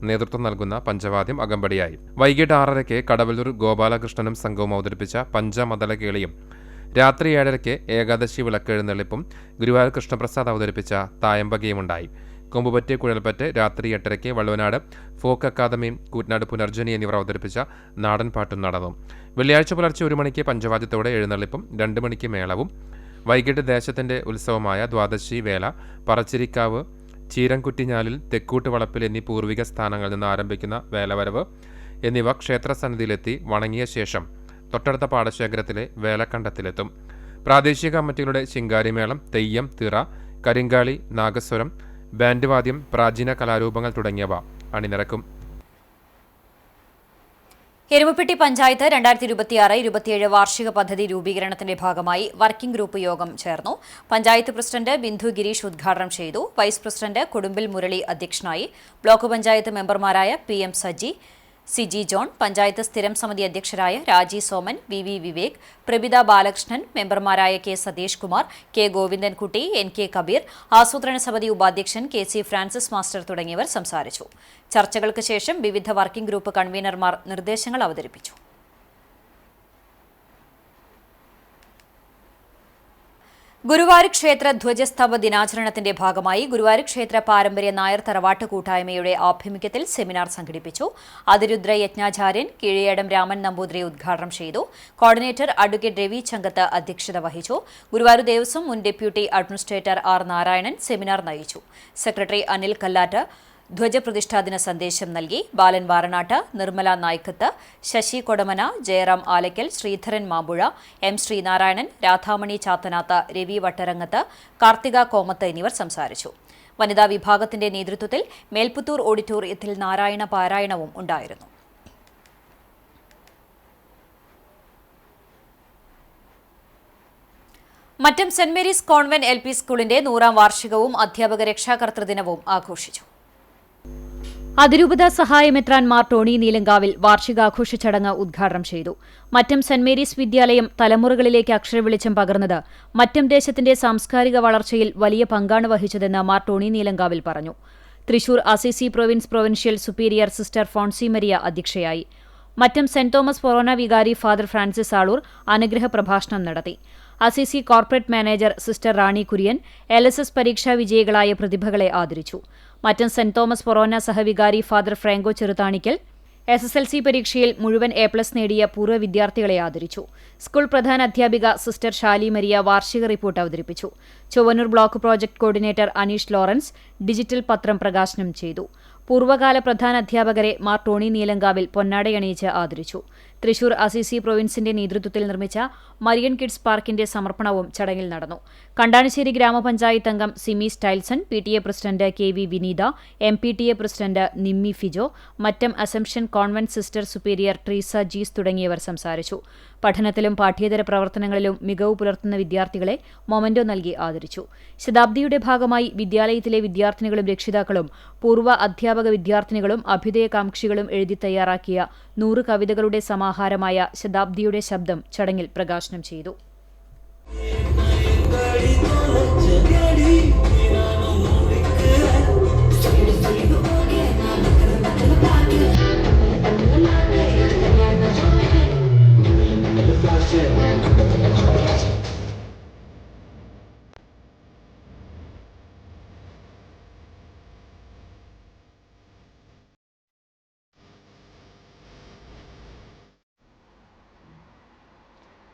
നേതൃത്വം നൽകുന്ന പഞ്ചവാദ്യം അകമ്പടിയായി. വൈകിട്ട് 6:30-ക്ക് കടവല്ലൂർ ഗോപാലകൃഷ്ണനും സംഘവും അവതരിപ്പിച്ച പഞ്ചമതലകേളിയും, രാത്രി 7:30-ക്ക് ഏകാദശി വിളക്കെഴുന്നള്ളിപ്പും ഗുരുവായൂർ കൃഷ്ണപ്രസാദ് അവതരിപ്പിച്ച തായമ്പകയുമുണ്ടായി. കൊമ്പുപറ്റ്, കുഴൽപ്പറ്റ് രാത്രി 8:30-ക്ക് വള്ളുവനാട് ഫോക്ക് അക്കാദമി, കൂറ്റനാട് പുനർജനി എന്നിവർ അവതരിപ്പിച്ച നാടൻ പാട്ടും നടന്നു. വെള്ളിയാഴ്ച പുലർച്ചെ 1 മണിക്ക് പഞ്ചവാദ്യത്തോടെ എഴുന്നള്ളിപ്പും 2 മണിക്ക് മേളവും. വൈകിട്ട് ദേശത്തിന്റെ ഉത്സവമായ ദ്വാദശി വേല, പറച്ചിരിക്കാവ്, ചീരംകുറ്റിഞ്ഞാലിൽ, തെക്കൂട്ട് വളപ്പിൽ എന്നീ പൂർവിക സ്ഥാനങ്ങളിൽ നിന്ന് ആരംഭിക്കുന്ന വേലവരവ് എന്നിവ ക്ഷേത്രസന്നിധിയിലെത്തി വണങ്ങിയ ശേഷം തൊട്ടടുത്ത പാടശേഖരത്തിലെ വേലക്കണ്ടത്തിലെത്തും. പ്രാദേശിക കമ്മിറ്റികളുടെ ശിങ്കാരിമേളം, തെയ്യം, തിറ, കരിങ്കാളി, നാഗസ്വരം, ബാൻഡ് വാദ്യം, പ്രാചീന കലാരൂപങ്ങൾ തുടങ്ങിയവ അണിനിരക്കും. എരുമപ്പെട്ടി പഞ്ചായത്ത് 2026-27 വാർഷിക പദ്ധതി രൂപീകരണത്തിന്റെ ഭാഗമായി വർക്കിംഗ് ഗ്രൂപ്പ് യോഗം ചേർന്നു. പഞ്ചായത്ത് പ്രസിഡന്റ് ബിന്ദു ഗിരീഷ് ഉദ്ഘാടനം ചെയ്തു. വൈസ് പ്രസിഡന്റ് കൊടുമ്പിൽ മുരളി അധ്യക്ഷനായി. ബ്ലോക്ക് പഞ്ചായത്ത് മെമ്പർമാരായ PM സജി, CG ജോൺ, പഞ്ചായത്ത് സ്ഥിരം സമിതി അധ്യക്ഷരായ രാജി സോമൻ, VV വിവേക്, പ്രഭിത ബാലകൃഷ്ണൻ, മെമ്പർമാരായ K Satheesh Kumar, K Govindankutty, NK Kabir, ആസൂത്രണ സമിതി ഉപാധ്യക്ഷൻ KC ഫ്രാൻസിസ് മാസ്റ്റർ തുടങ്ങിയവർ സംസാരിച്ചു. ചർച്ചകൾക്ക് ശേഷം വിവിധ വർക്കിംഗ് ഗ്രൂപ്പ് കൺവീനർമാർ നിർദ്ദേശങ്ങൾ അവതരിപ്പിച്ചു. ഗുരുവായൂർ ക്ഷേത്ര ധ്വജസ്തംഭ ദിനാചരണത്തിന്റെ ഭാഗമായി ഗുരുവായൂർ ക്ഷേത്ര പാരമ്പര്യ നായർ തറവാട്ട് കൂട്ടായ്മയുടെ ആഭിമുഖ്യത്തിൽ സെമിനാർ സംഘടിപ്പിച്ചു. അതിരുദ്ര യജ്ഞാചാര്യൻ കീഴിയേടം രാമൻ നമ്പൂതിരി ഉദ്ഘാടനം ചെയ്തു. കോർഡിനേറ്റർ അഡ്വക്കേറ്റ് രവി ചങ്കത്ത് അധ്യക്ഷത വഹിച്ചു. ഗുരുവായൂർ ദേവസ്വം മുൻ deputy administrator R Narayanan seminar നയിച്ചു. സെക്രട്ടറി അനിൽ കല്ലാറ്റ് ധ്വജപ്രതിഷ്ഠാദിന സന്ദേശം നൽകി. ബാലൻ വാരണാട്ട്, നിർമ്മല നായ്ക്കത്ത്, ശശി കൊടമന, ജയറാം ആലക്കൽ, ശ്രീധരൻ മാമ്പുഴ, M ശ്രീനാരായണൻ, രാധാമണി ചാത്തനാത്ത്, രവി വട്ടരങ്ങത്ത്, കാർത്തിക കോമത്ത് എന്നിവർ സംസാരിച്ചു. വനിതാ വിഭാഗത്തിന്റെ നേതൃത്വത്തിൽ മേൽപ്പുത്തൂർ ഓഡിറ്റോറിയത്തിൽ നാരായണ പാരായണവും ഉണ്ടായിരുന്നു. Mattom saint Mary's convent LP സ്കൂളിന്റെ 100-ാം വാർഷികവും അധ്യാപക രക്ഷാകർതൃദിനവും ആഘോഷിച്ചു. അതിരൂപത സഹായമെത്രാൻ മാർ ടോണി നീലങ്കാവിൽ വാർഷികാഘോഷ ചടങ്ങ് ഉദ്ഘാടനം ചെയ്തു. മറ്റം സെന്റ് മേരീസ് വിദ്യാലയം തലമുറകളിലേക്ക് അക്ഷരവെളിച്ചം പകർന്നത് മറ്റം ദേശത്തിന്റെ സാംസ്കാരിക വളർച്ചയിൽ വലിയ പങ്കാണ് വഹിച്ചതെന്ന് മാർ ടോണി നീലങ്കാവിൽ പറഞ്ഞു. Thrissur Assisi provincial superior sister Foncy Maria അധ്യക്ഷയായി. മറ്റം സെന്റ് തോമസ് ഫൊറോന വികാരി ഫാദർ ഫ്രാൻസിസ് ആളൂർ അനുഗ്രഹ പ്രഭാഷണം നടത്തി. അസിസി കോർപ്പറേറ്റ് മാനേജർ സിസ്റ്റർ റാണി കുര്യൻ LSS പരീക്ഷാ വിജയികളായ പ്രതിഭകളെ ആദരിച്ചു. മറ്റം സെന്റ് തോമസ് ഫൊറോന സഹവികാരി ഫാദർ ഫ്രാങ്കോ ചെറുതാണിക്കൽ SSLC പരീക്ഷയിൽ മുഴുവൻ A+ നേടിയ പൂർവ്വ വിദ്യാർത്ഥികളെ ആദരിച്ചു. സ്കൂൾ പ്രധാന അധ്യാപിക സിസ്റ്റർ ഷാലി മരിയ വാർഷിക റിപ്പോർട്ട് അവതരിപ്പിച്ചു. Chowwannur block project coordinator Aneesh Lawrence digital പത്രം പ്രകാശനം ചെയ്തു. പൂർവ്വകാല പ്രധാന അധ്യാപകരെ മാർ ടോണി നീലങ്കാവിൽ പൊന്നാടയണിയിച്ച് ആദരിച്ചു. തൃശൂർ അസിസി പ്രൊവിൻസിന്റെ നേതൃത്വത്തിൽ നിർമ്മിച്ച മരിയൻ കിഡ്സ് പാർക്കിന്റെ സമർപ്പണവും ചടങ്ങിൽ നടന്നു. കണ്ടാണിശ്ശേരി ഗ്രാമപഞ്ചായത്ത് അംഗം Simi Stylson, PTA president KV Vineetha, MPTA president Nimmi Fijo, Mattam assumption convent sister superior Treesa Jees തുടങ്ങിയവർ സംസാരിച്ചു. പഠനത്തിലും പാഠ്യേതര പ്രവർത്തനങ്ങളിലും മികവ് പുലർത്തുന്ന വിദ്യാർത്ഥികളെ മൊമന്റോ നൽകി ആദരിച്ചു. ശതാബ്ദിയുടെ ഭാഗമായി വിദ്യാലയത്തിലെ വിദ്യാർത്ഥിനികളും രക്ഷിതാക്കളും പൂർവ്വ അധ്യാപക വിദ്യാർത്ഥിനികളും അഭ്യുദയകാംക്ഷികളും എഴുതി തയ്യാറാക്കിയ 100 കവിതകളുടെ സമാഹാരമായ ശതാബ്ദിയുടെ ശബ്ദം ചടങ്ങിൽ പ്രകാശനം ചെയ്തു.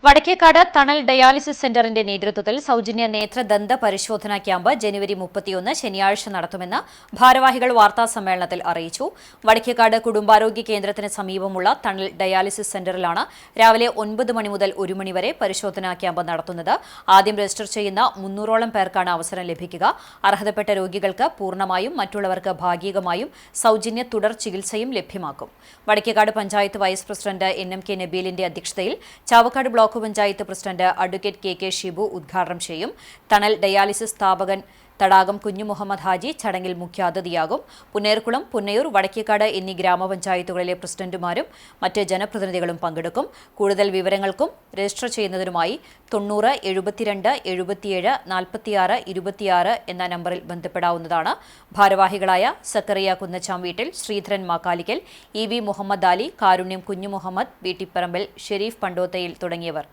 വടക്കേക്കാട് തണൽ ഡയാലിസിസ് സെന്ററിന്റെ നേതൃത്വത്തിൽ സൗജന്യ നേത്രദന്ത പരിശോധനാ ക്യാമ്പ് ജനുവരി 31 ശനിയാഴ്ച നടത്തുമെന്ന് ഭാരവാഹികൾ വാർത്താസമ്മേളനത്തിൽ അറിയിച്ചു. വടക്കേക്കാട് കുടുംബാരോഗ്യ കേന്ദ്രത്തിന് സമീപമുള്ള തണൽ ഡയാലിസിസ് സെന്ററിലാണ് രാവിലെ 9 മണി മുതൽ 1 മണി വരെ പരിശോധനാ ക്യാമ്പ് നടത്തുന്നത്. ആദ്യം രജിസ്റ്റർ ചെയ്യുന്ന 300ഓളം പേർക്കാണ് അവസരം ലഭിക്കുക. അർഹതപ്പെട്ട രോഗികൾക്ക് പൂർണ്ണമായും മറ്റുള്ളവർക്ക് ഭാഗികമായും സൗജന്യ തുടർ ചികിത്സയും ലഭ്യമാക്കും. Vadakkekad panchayat vice president NMK നബീലിന്റെ അധ്യക്ഷതയിൽ Chavakkad block panchayat president advocate KK Shibu ഉദ്ഘാടനം ചെയ്യും. തണൽ ഡയാലിസിസ് സ്ഥാപകൻ തടാകം കുഞ്ഞു മുഹമ്മദ് ഹാജി ചടങ്ങിൽ മുഖ്യാതിഥിയാകും. പുന്നേർകുളം, പുന്നയൂർ, വടക്കേക്കാട് എന്നീ ഗ്രാമപഞ്ചായത്തുകളിലെ പ്രസിഡന്റുമാരും മറ്റ് ജനപ്രതിനിധികളും പങ്കെടുക്കും. കൂടുതൽ വിവരങ്ങൾക്കും രജിസ്റ്റർ ചെയ്യുന്നതിനുമായി 90 72 77 46 26 എന്ന നമ്പറിൽ ബന്ധപ്പെടാവുന്നതാണ്. ഭാരവാഹികളായ സക്കറിയ കുന്നച്ചാം വീട്ടിൽ, ശ്രീധരൻ മാക്കാലിക്കൽ, EV മുഹമ്മദ് അലി, കാരുണ്യം കുഞ്ഞു മുഹമ്മദ്, വീട്ടിപ്പറമ്പിൽ, ഷെരീഫ് പണ്ടോത്തയിൽ തുടങ്ങിയവർ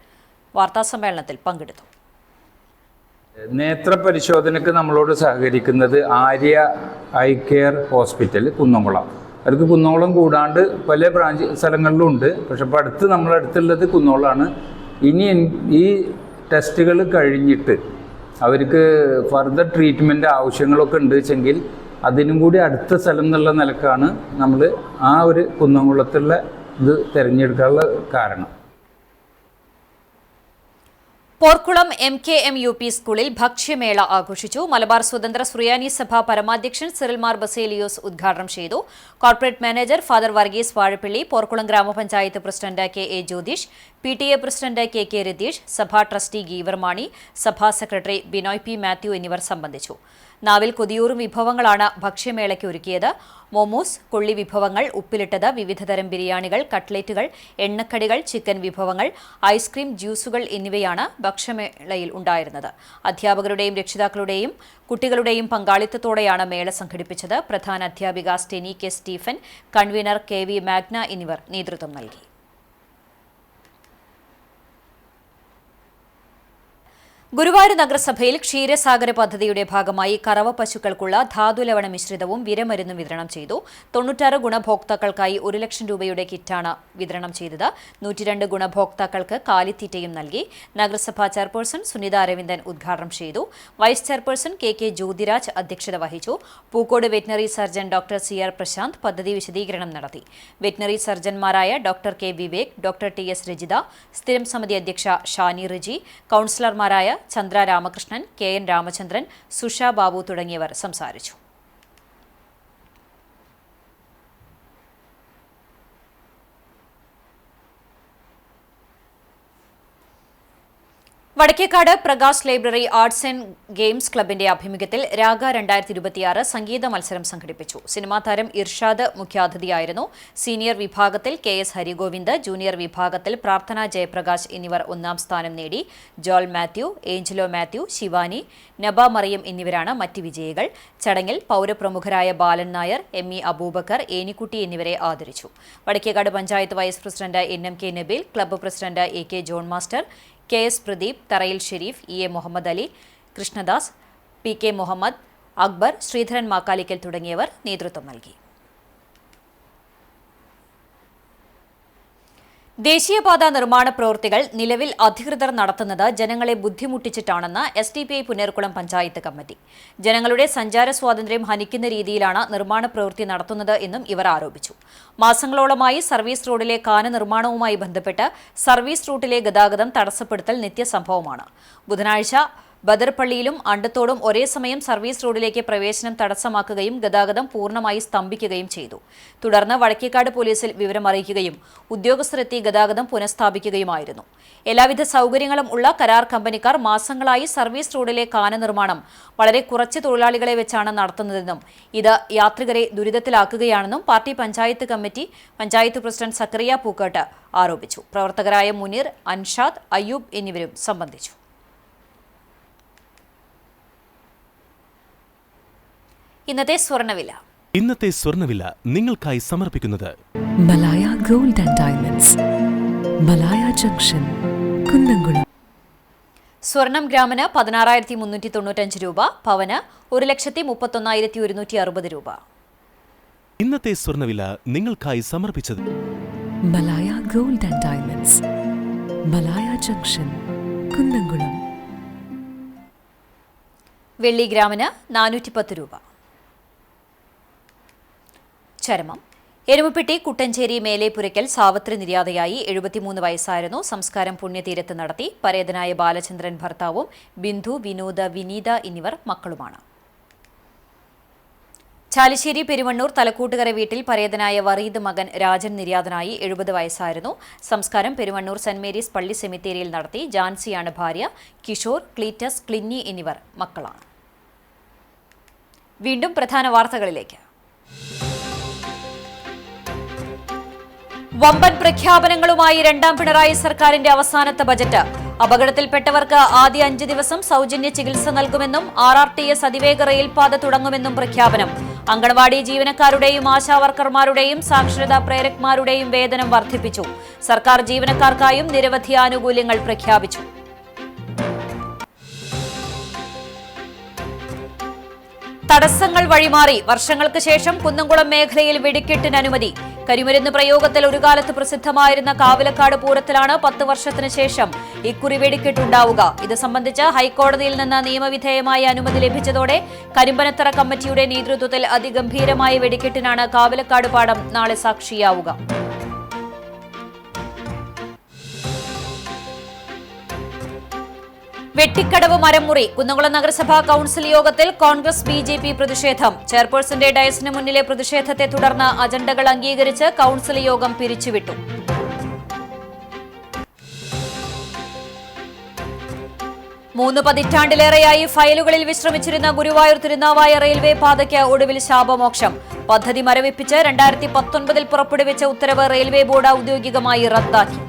വാർത്താസമ്മേളനത്തിൽ പങ്കെടുത്തു. നേത്രപരിശോധനയ്ക്ക് നമ്മളോട് സഹകരിക്കുന്നത് Arya eye care hospital Kunnamkulam. അവർക്ക് കുന്നംകുളം കൂടാണ്ട് പല ബ്രാഞ്ച് സ്ഥലങ്ങളിലും ഉണ്ട്. പക്ഷെ ഇപ്പോൾ നമ്മളടുത്തുള്ളത് കുന്നംകുളമാണ്. ഇനി ഈ ടെസ്റ്റുകൾ കഴിഞ്ഞിട്ട് അവർക്ക് ഫർദർ ട്രീറ്റ്മെൻറ്റ് ആവശ്യങ്ങളൊക്കെ ഉണ്ട് വെച്ചെങ്കിൽ അതിനും കൂടി അടുത്ത സ്ഥലം എന്നുള്ള നിലക്കാണ് നമ്മൾ ആ ഒരു കുന്നംകുളത്തുള്ള ഇത് തിരഞ്ഞെടുക്കാനുള്ള കാരണം. പോർക്കുളം MKM UP സ്കൂളിൽ ഭക്ഷ്യമേള ആഘോഷിച്ചു. മലബാർ സ്വതന്ത്ര സുറിയാനി സഭ പരമാധ്യക്ഷൻ സിറിൽ മാർ ബസേലിയോസ് ഉദ്ഘാടനം ചെയ്തു. Corporate manager father Varghese Vazhappilly, Porkulam ഗ്രാമപഞ്ചായത്ത് president KA Jyothish, PTA president KK Ratheesh, സഭാ ട്രസ്റ്റി ഗീവർ മാണി, സഭാ സെക്രട്ടറി ബിനോയ് P മാത്യു എന്നിവർ സംബന്ധിച്ചു. നാവിൽ കൊതിയൂറും വിഭവങ്ങളാണ് ഭക്ഷ്യമേളയ്ക്ക് ഒരുക്കിയത്. മോമോസ്, കൊള്ളി വിഭവങ്ങൾ, ഉപ്പിലിട്ടത്, വിവിധതരം ബിരിയാണികൾ, കട്ട്ലേറ്റുകൾ, എണ്ണക്കടികൾ, ചിക്കൻ വിഭവങ്ങൾ, ഐസ്ക്രീം, ജ്യൂസുകൾ എന്നിവയാണ് ഭക്ഷ്യമേളയിൽ ഉണ്ടായിരുന്നത്. അധ്യാപകരുടെയും രക്ഷിതാക്കളുടെയും കുട്ടികളുടെയും പങ്കാളിത്തത്തോടെയാണ് മേള സംഘടിപ്പിച്ചത്. പ്രധാന അധ്യാപിക Steny K Stephen, convener KV Magna എന്നിവർ നേതൃത്വം നൽകി. ഗുരുവായൂർ നഗരസഭയിൽ ക്ഷീരസാഗര പദ്ധതിയുടെ ഭാഗമായി കറവ പശുക്കൾക്കുള്ള ധാതുലവണ മിശ്രിതവും വിരമരുന്നും വിതരണം ചെയ്തു. 96 ഗുണഭോക്താക്കൾക്കായി 1 ലക്ഷം രൂപയുടെ കിറ്റാണ് വിതരണം ചെയ്തത്. 102 ഗുണഭോക്താക്കൾക്ക് കാലിത്തീറ്റയും നൽകി. നഗരസഭാ ചെയർപേഴ്സൺ സുനിത അരവിന്ദൻ ഉദ്ഘാടനം ചെയ്തു. വൈസ് ചെയർപേഴ്സൺ KK ജ്യോതിരാജ് അധ്യക്ഷത വഹിച്ചു. Pookode veterinary surgeon doctor CR Prashanth പദ്ധതി വിശദീകരണം നടത്തി. വെറ്റിനറി സർജൻമാരായ doctor K Vivek, doctor TS Rajitha, സ്ഥിരം സമിതി അധ്യക്ഷ ഷാനി റിജി, കൌൺസിലർമാരായ ചന്ദ്ര രാമകൃഷ്ണൻ, KN രാമചന്ദ്രൻ, സുഷ ബാബു തുടങ്ങിയവർ സംസാരിച്ചു. Vadakkekad Prakash library arts and games ക്ലബിന്റെ ആഭിമുഖ്യത്തിൽ രാഗ 2026 സംഗീത മത്സരം സംഘടിപ്പിച്ചു. സിനിമാ താരം ഇർഷാദ് മുഖ്യാതിഥിയായിരുന്നു. സീനിയർ വിഭാഗത്തിൽ KS ഹരിഗോവിന്ദ്, ജൂനിയർ വിഭാഗത്തിൽ പ്രാർത്ഥന ജയപ്രകാശ് എന്നിവർ 1ാം സ്ഥാനം നേടി. ജോൾ മാത്യു, ഏഞ്ചലോ മാത്യു, ശിവാനി, നബ മറിയം എന്നിവരാണ് മറ്റ് വിജയികൾ. ചടങ്ങിൽ പൗരപ്രമുഖരായ ബാലൻ നായർ, ME അബൂബക്കർ, ഏനിക്കുട്ടി എന്നിവരെ ആദരിച്ചു. Vadakkekad panchayat vice president NMK Nabeel, club president AK John master, KS Pradeep, Tharayil Shereef, EA Muhammad Ali, Krishnadas, PK Muhammad, Akbar, Sreedharan Makkalikkal തുടങ്ങിയവർ നേതൃത്വം നൽകി. ദേശീയപാത നിർമ്മാണ പ്രവൃത്തികൾ നിലവിൽ അധികൃതർ നടത്തുന്നത് ജനങ്ങളെ ബുദ്ധിമുട്ടിച്ചിട്ടാണെന്ന് SDPI പുന്നേർകുളം പഞ്ചായത്ത് കമ്മിറ്റി. ജനങ്ങളുടെ സഞ്ചാര സ്വാതന്ത്ര്യം ഹനിക്കുന്ന രീതിയിലാണ് നിർമ്മാണ പ്രവൃത്തി നടത്തുന്നത് എന്നും ഇവർ ആരോപിച്ചു. മാസങ്ങളോളമായി സർവീസ് റോഡിലെ കാന നിർമ്മാണവുമായി ബന്ധപ്പെട്ട് സർവീസ് റൂട്ടിലെ ഗതാഗതം തടസ്സപ്പെടുത്തൽ നിത്യസംഭവമാണ്. ബുധനാഴ്ച ബദർപള്ളിയിലും അണ്ടത്തോടും ഒരേ സമയം സർവീസ് റോഡിലേക്ക് പ്രവേശനം തടസ്സമാക്കുകയും ഗതാഗതം പൂർണ്ണമായി സ്തംഭിക്കുകയും ചെയ്തു. തുടർന്ന് വടക്കേക്കാട് പോലീസിൽ വിവരമറിയിക്കുകയും ഉദ്യോഗസ്ഥരെത്തി ഗതാഗതം പുനഃസ്ഥാപിക്കുകയുമായിരുന്നു. എല്ലാവിധ സൗകര്യങ്ങളും ഉള്ള കരാർ കമ്പനിക്കാർ മാസങ്ങളായി സർവീസ് റോഡിലെ കാന നിർമ്മാണം വളരെ കുറച്ച് തൊഴിലാളികളെ വെച്ചാണ് നടത്തുന്നതെന്നും ഇത് യാത്രികരെ ദുരിതത്തിലാക്കുകയാണെന്നും പാർട്ടി പഞ്ചായത്ത് പ്രസിഡന്റ് സക്കറിയ പൂക്കാട്ട് ആരോപിച്ചു. പ്രവർത്തകരായ മുനീർ, അൻഷാദ്, അയ്യൂബ് എന്നിവരും സംബന്ധിച്ചു. ഇന്നത്തെ സ്വർണ്ണവില നിങ്ങൾക്കായി സമർപ്പിക്കുന്നത് Malaya gold and diamonds, Malaya junction, Kunnamkulam. സ്വർണം ഗ്രാമിന് 16,395 രൂപ, പവന് 1,31,160 രൂപ. ഇന്നത്തെ സ്വർണ്ണവില നിങ്ങൾക്കായി സമർപ്പിച്ചത് Malaya gold and diamonds, Malaya junction, Kunnamkulam. വെള്ളി ഗ്രാമിന് 410 രൂപ. ചരമം. എരുമപ്പെട്ടി കുട്ടഞ്ചേരി മേലേപ്പുരയ്ക്കൽ സാവത്രി നിര്യാതയായി. 73 വയസ്സായിരുന്നു. സംസ്കാരം പുണ്യതീരത്ത് നടത്തി. പരേതനായ ബാലചന്ദ്രൻ ഭർത്താവും ബിന്ദു, വിനോദ, വിനീത എന്നിവർ മക്കളുമാണ്. ചാലിശ്ശേരി പെരുവണ്ണൂർ തലക്കൂട്ടുകര വീട്ടിൽ പരേതനായ വറീദ് മകൻ രാജൻ നിര്യാതനായി. 70 വയസ്സായിരുന്നു. സംസ്കാരം പെരുവണ്ണൂർ സെന്റ് മേരീസ് പള്ളി സെമിത്തേരിയിൽ നടത്തി. ജാൻസിയാണ് ഭാര്യ. കിഷോർ, ക്ലീറ്റസ്, ക്ലിന്നി എന്നിവർ മക്കളാണ്. വീണ്ടും പ്രധാന വാർത്തകളിലേക്ക്. വമ്പൻ പ്രഖ്യാപനങ്ങളുമായി രണ്ടാം പിണറായി സർക്കാരിന്റെ അവസാനത്തെ ബജറ്റ്. അപകടത്തിൽപ്പെട്ടവർക്ക് ആദ്യ 5 ദിവസം സൗജന്യ ചികിത്സ നൽകുമെന്നും RRTS അതിവേഗ റെയിൽപാത തുടങ്ങുമെന്നും പ്രഖ്യാപനം. അംഗൻവാടി ജീവനക്കാരുടെയും ആശാവർക്കർമാരുടെയും സാക്ഷരതാ പ്രേരക്മാരുടെയും വേതനം വർദ്ധിപ്പിച്ചു. സർക്കാർ ജീവനക്കാർക്കായും നിരവധി ആനുകൂല്യങ്ങൾ പ്രഖ്യാപിച്ചു. തടസ്സങ്ങൾ വഴിമാറി വർഷങ്ങൾക്ക് ശേഷം കുന്നംകുളം മേഖലയിൽ വെടിക്കെട്ടിന് അനുമതി. കരിമരുന്ന് പ്രയോഗത്തിൽ ഒരു കാലത്ത് പ്രസിദ്ധമായിരുന്ന കാവിലക്കാട് പൂരത്തിലാണ് 10 വർഷത്തിന് ശേഷം ഇക്കുറി വെടിക്കെട്ടുണ്ടാവുക. ഇത് സംബന്ധിച്ച് ഹൈക്കോടതിയിൽ നിന്ന് നിയമവിധേയമായ അനുമതി ലഭിച്ചതോടെ കരിമ്പനത്തറ കമ്മിറ്റിയുടെ നേതൃത്വത്തിൽ അതിഗംഭീരമായ വെടിക്കെട്ടിനാണ് കാവിലക്കാട് പാടം നാളെ സാക്ഷിയാവുക. വെട്ടിക്കടവ് മരംമുറി. കുന്നംകുളം നഗരസഭാ കൌൺസിൽ യോഗത്തിൽ കോൺഗ്രസ് BJP പ്രതിഷേധം. ചെയർപേഴ്സന്റെ ഡയസിന് മുന്നിലെ പ്രതിഷേധത്തെ തുടർന്ന് അജണ്ടകൾ അംഗീകരിച്ച് കൌൺസിൽ യോഗം പിരിച്ചുവിട്ടു. മൂന്ന് പതിറ്റാണ്ടിലേറെയായി ഫയലുകളിൽ വിശ്രമിച്ചിരുന്ന ഗുരുവായൂർ തിരുനാവായ റെയിൽവേ പാതയ്ക്ക് ഒടുവിൽ ശാപമോക്ഷം. പദ്ധതി മരവിപ്പിച്ച് 2019 പുറപ്പെടുവിച്ച ഉത്തരവ് റെയിൽവേ ബോർഡ് ഔദ്യോഗികമായി റദ്ദാക്കി.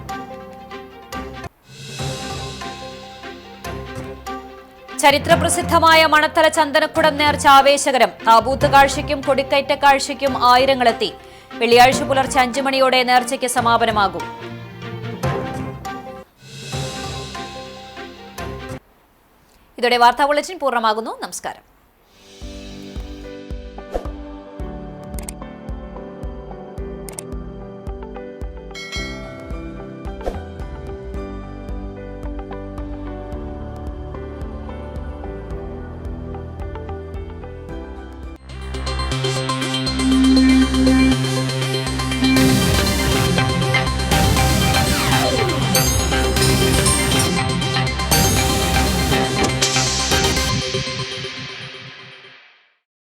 ചരിത്രപ്രസിദ്ധമായ മണത്തല ചന്ദനക്കുടം നേർച്ച ആവേശകരം. താബൂത്ത് കാഴ്ചയ്ക്കും കൊടിക്കയറ്റ കാഴ്ചയ്ക്കും ആയിരങ്ങളെത്തി. വെള്ളിയാഴ്ച പുലർച്ചെ 5 മണിയോടെ നേർച്ചയ്ക്ക് സമാപനമാകും. ഇതോടെ വാർത്താ ബുള്ളറ്റിൻ പൂർണ്ണമാകുന്നു. നമസ്കാരം.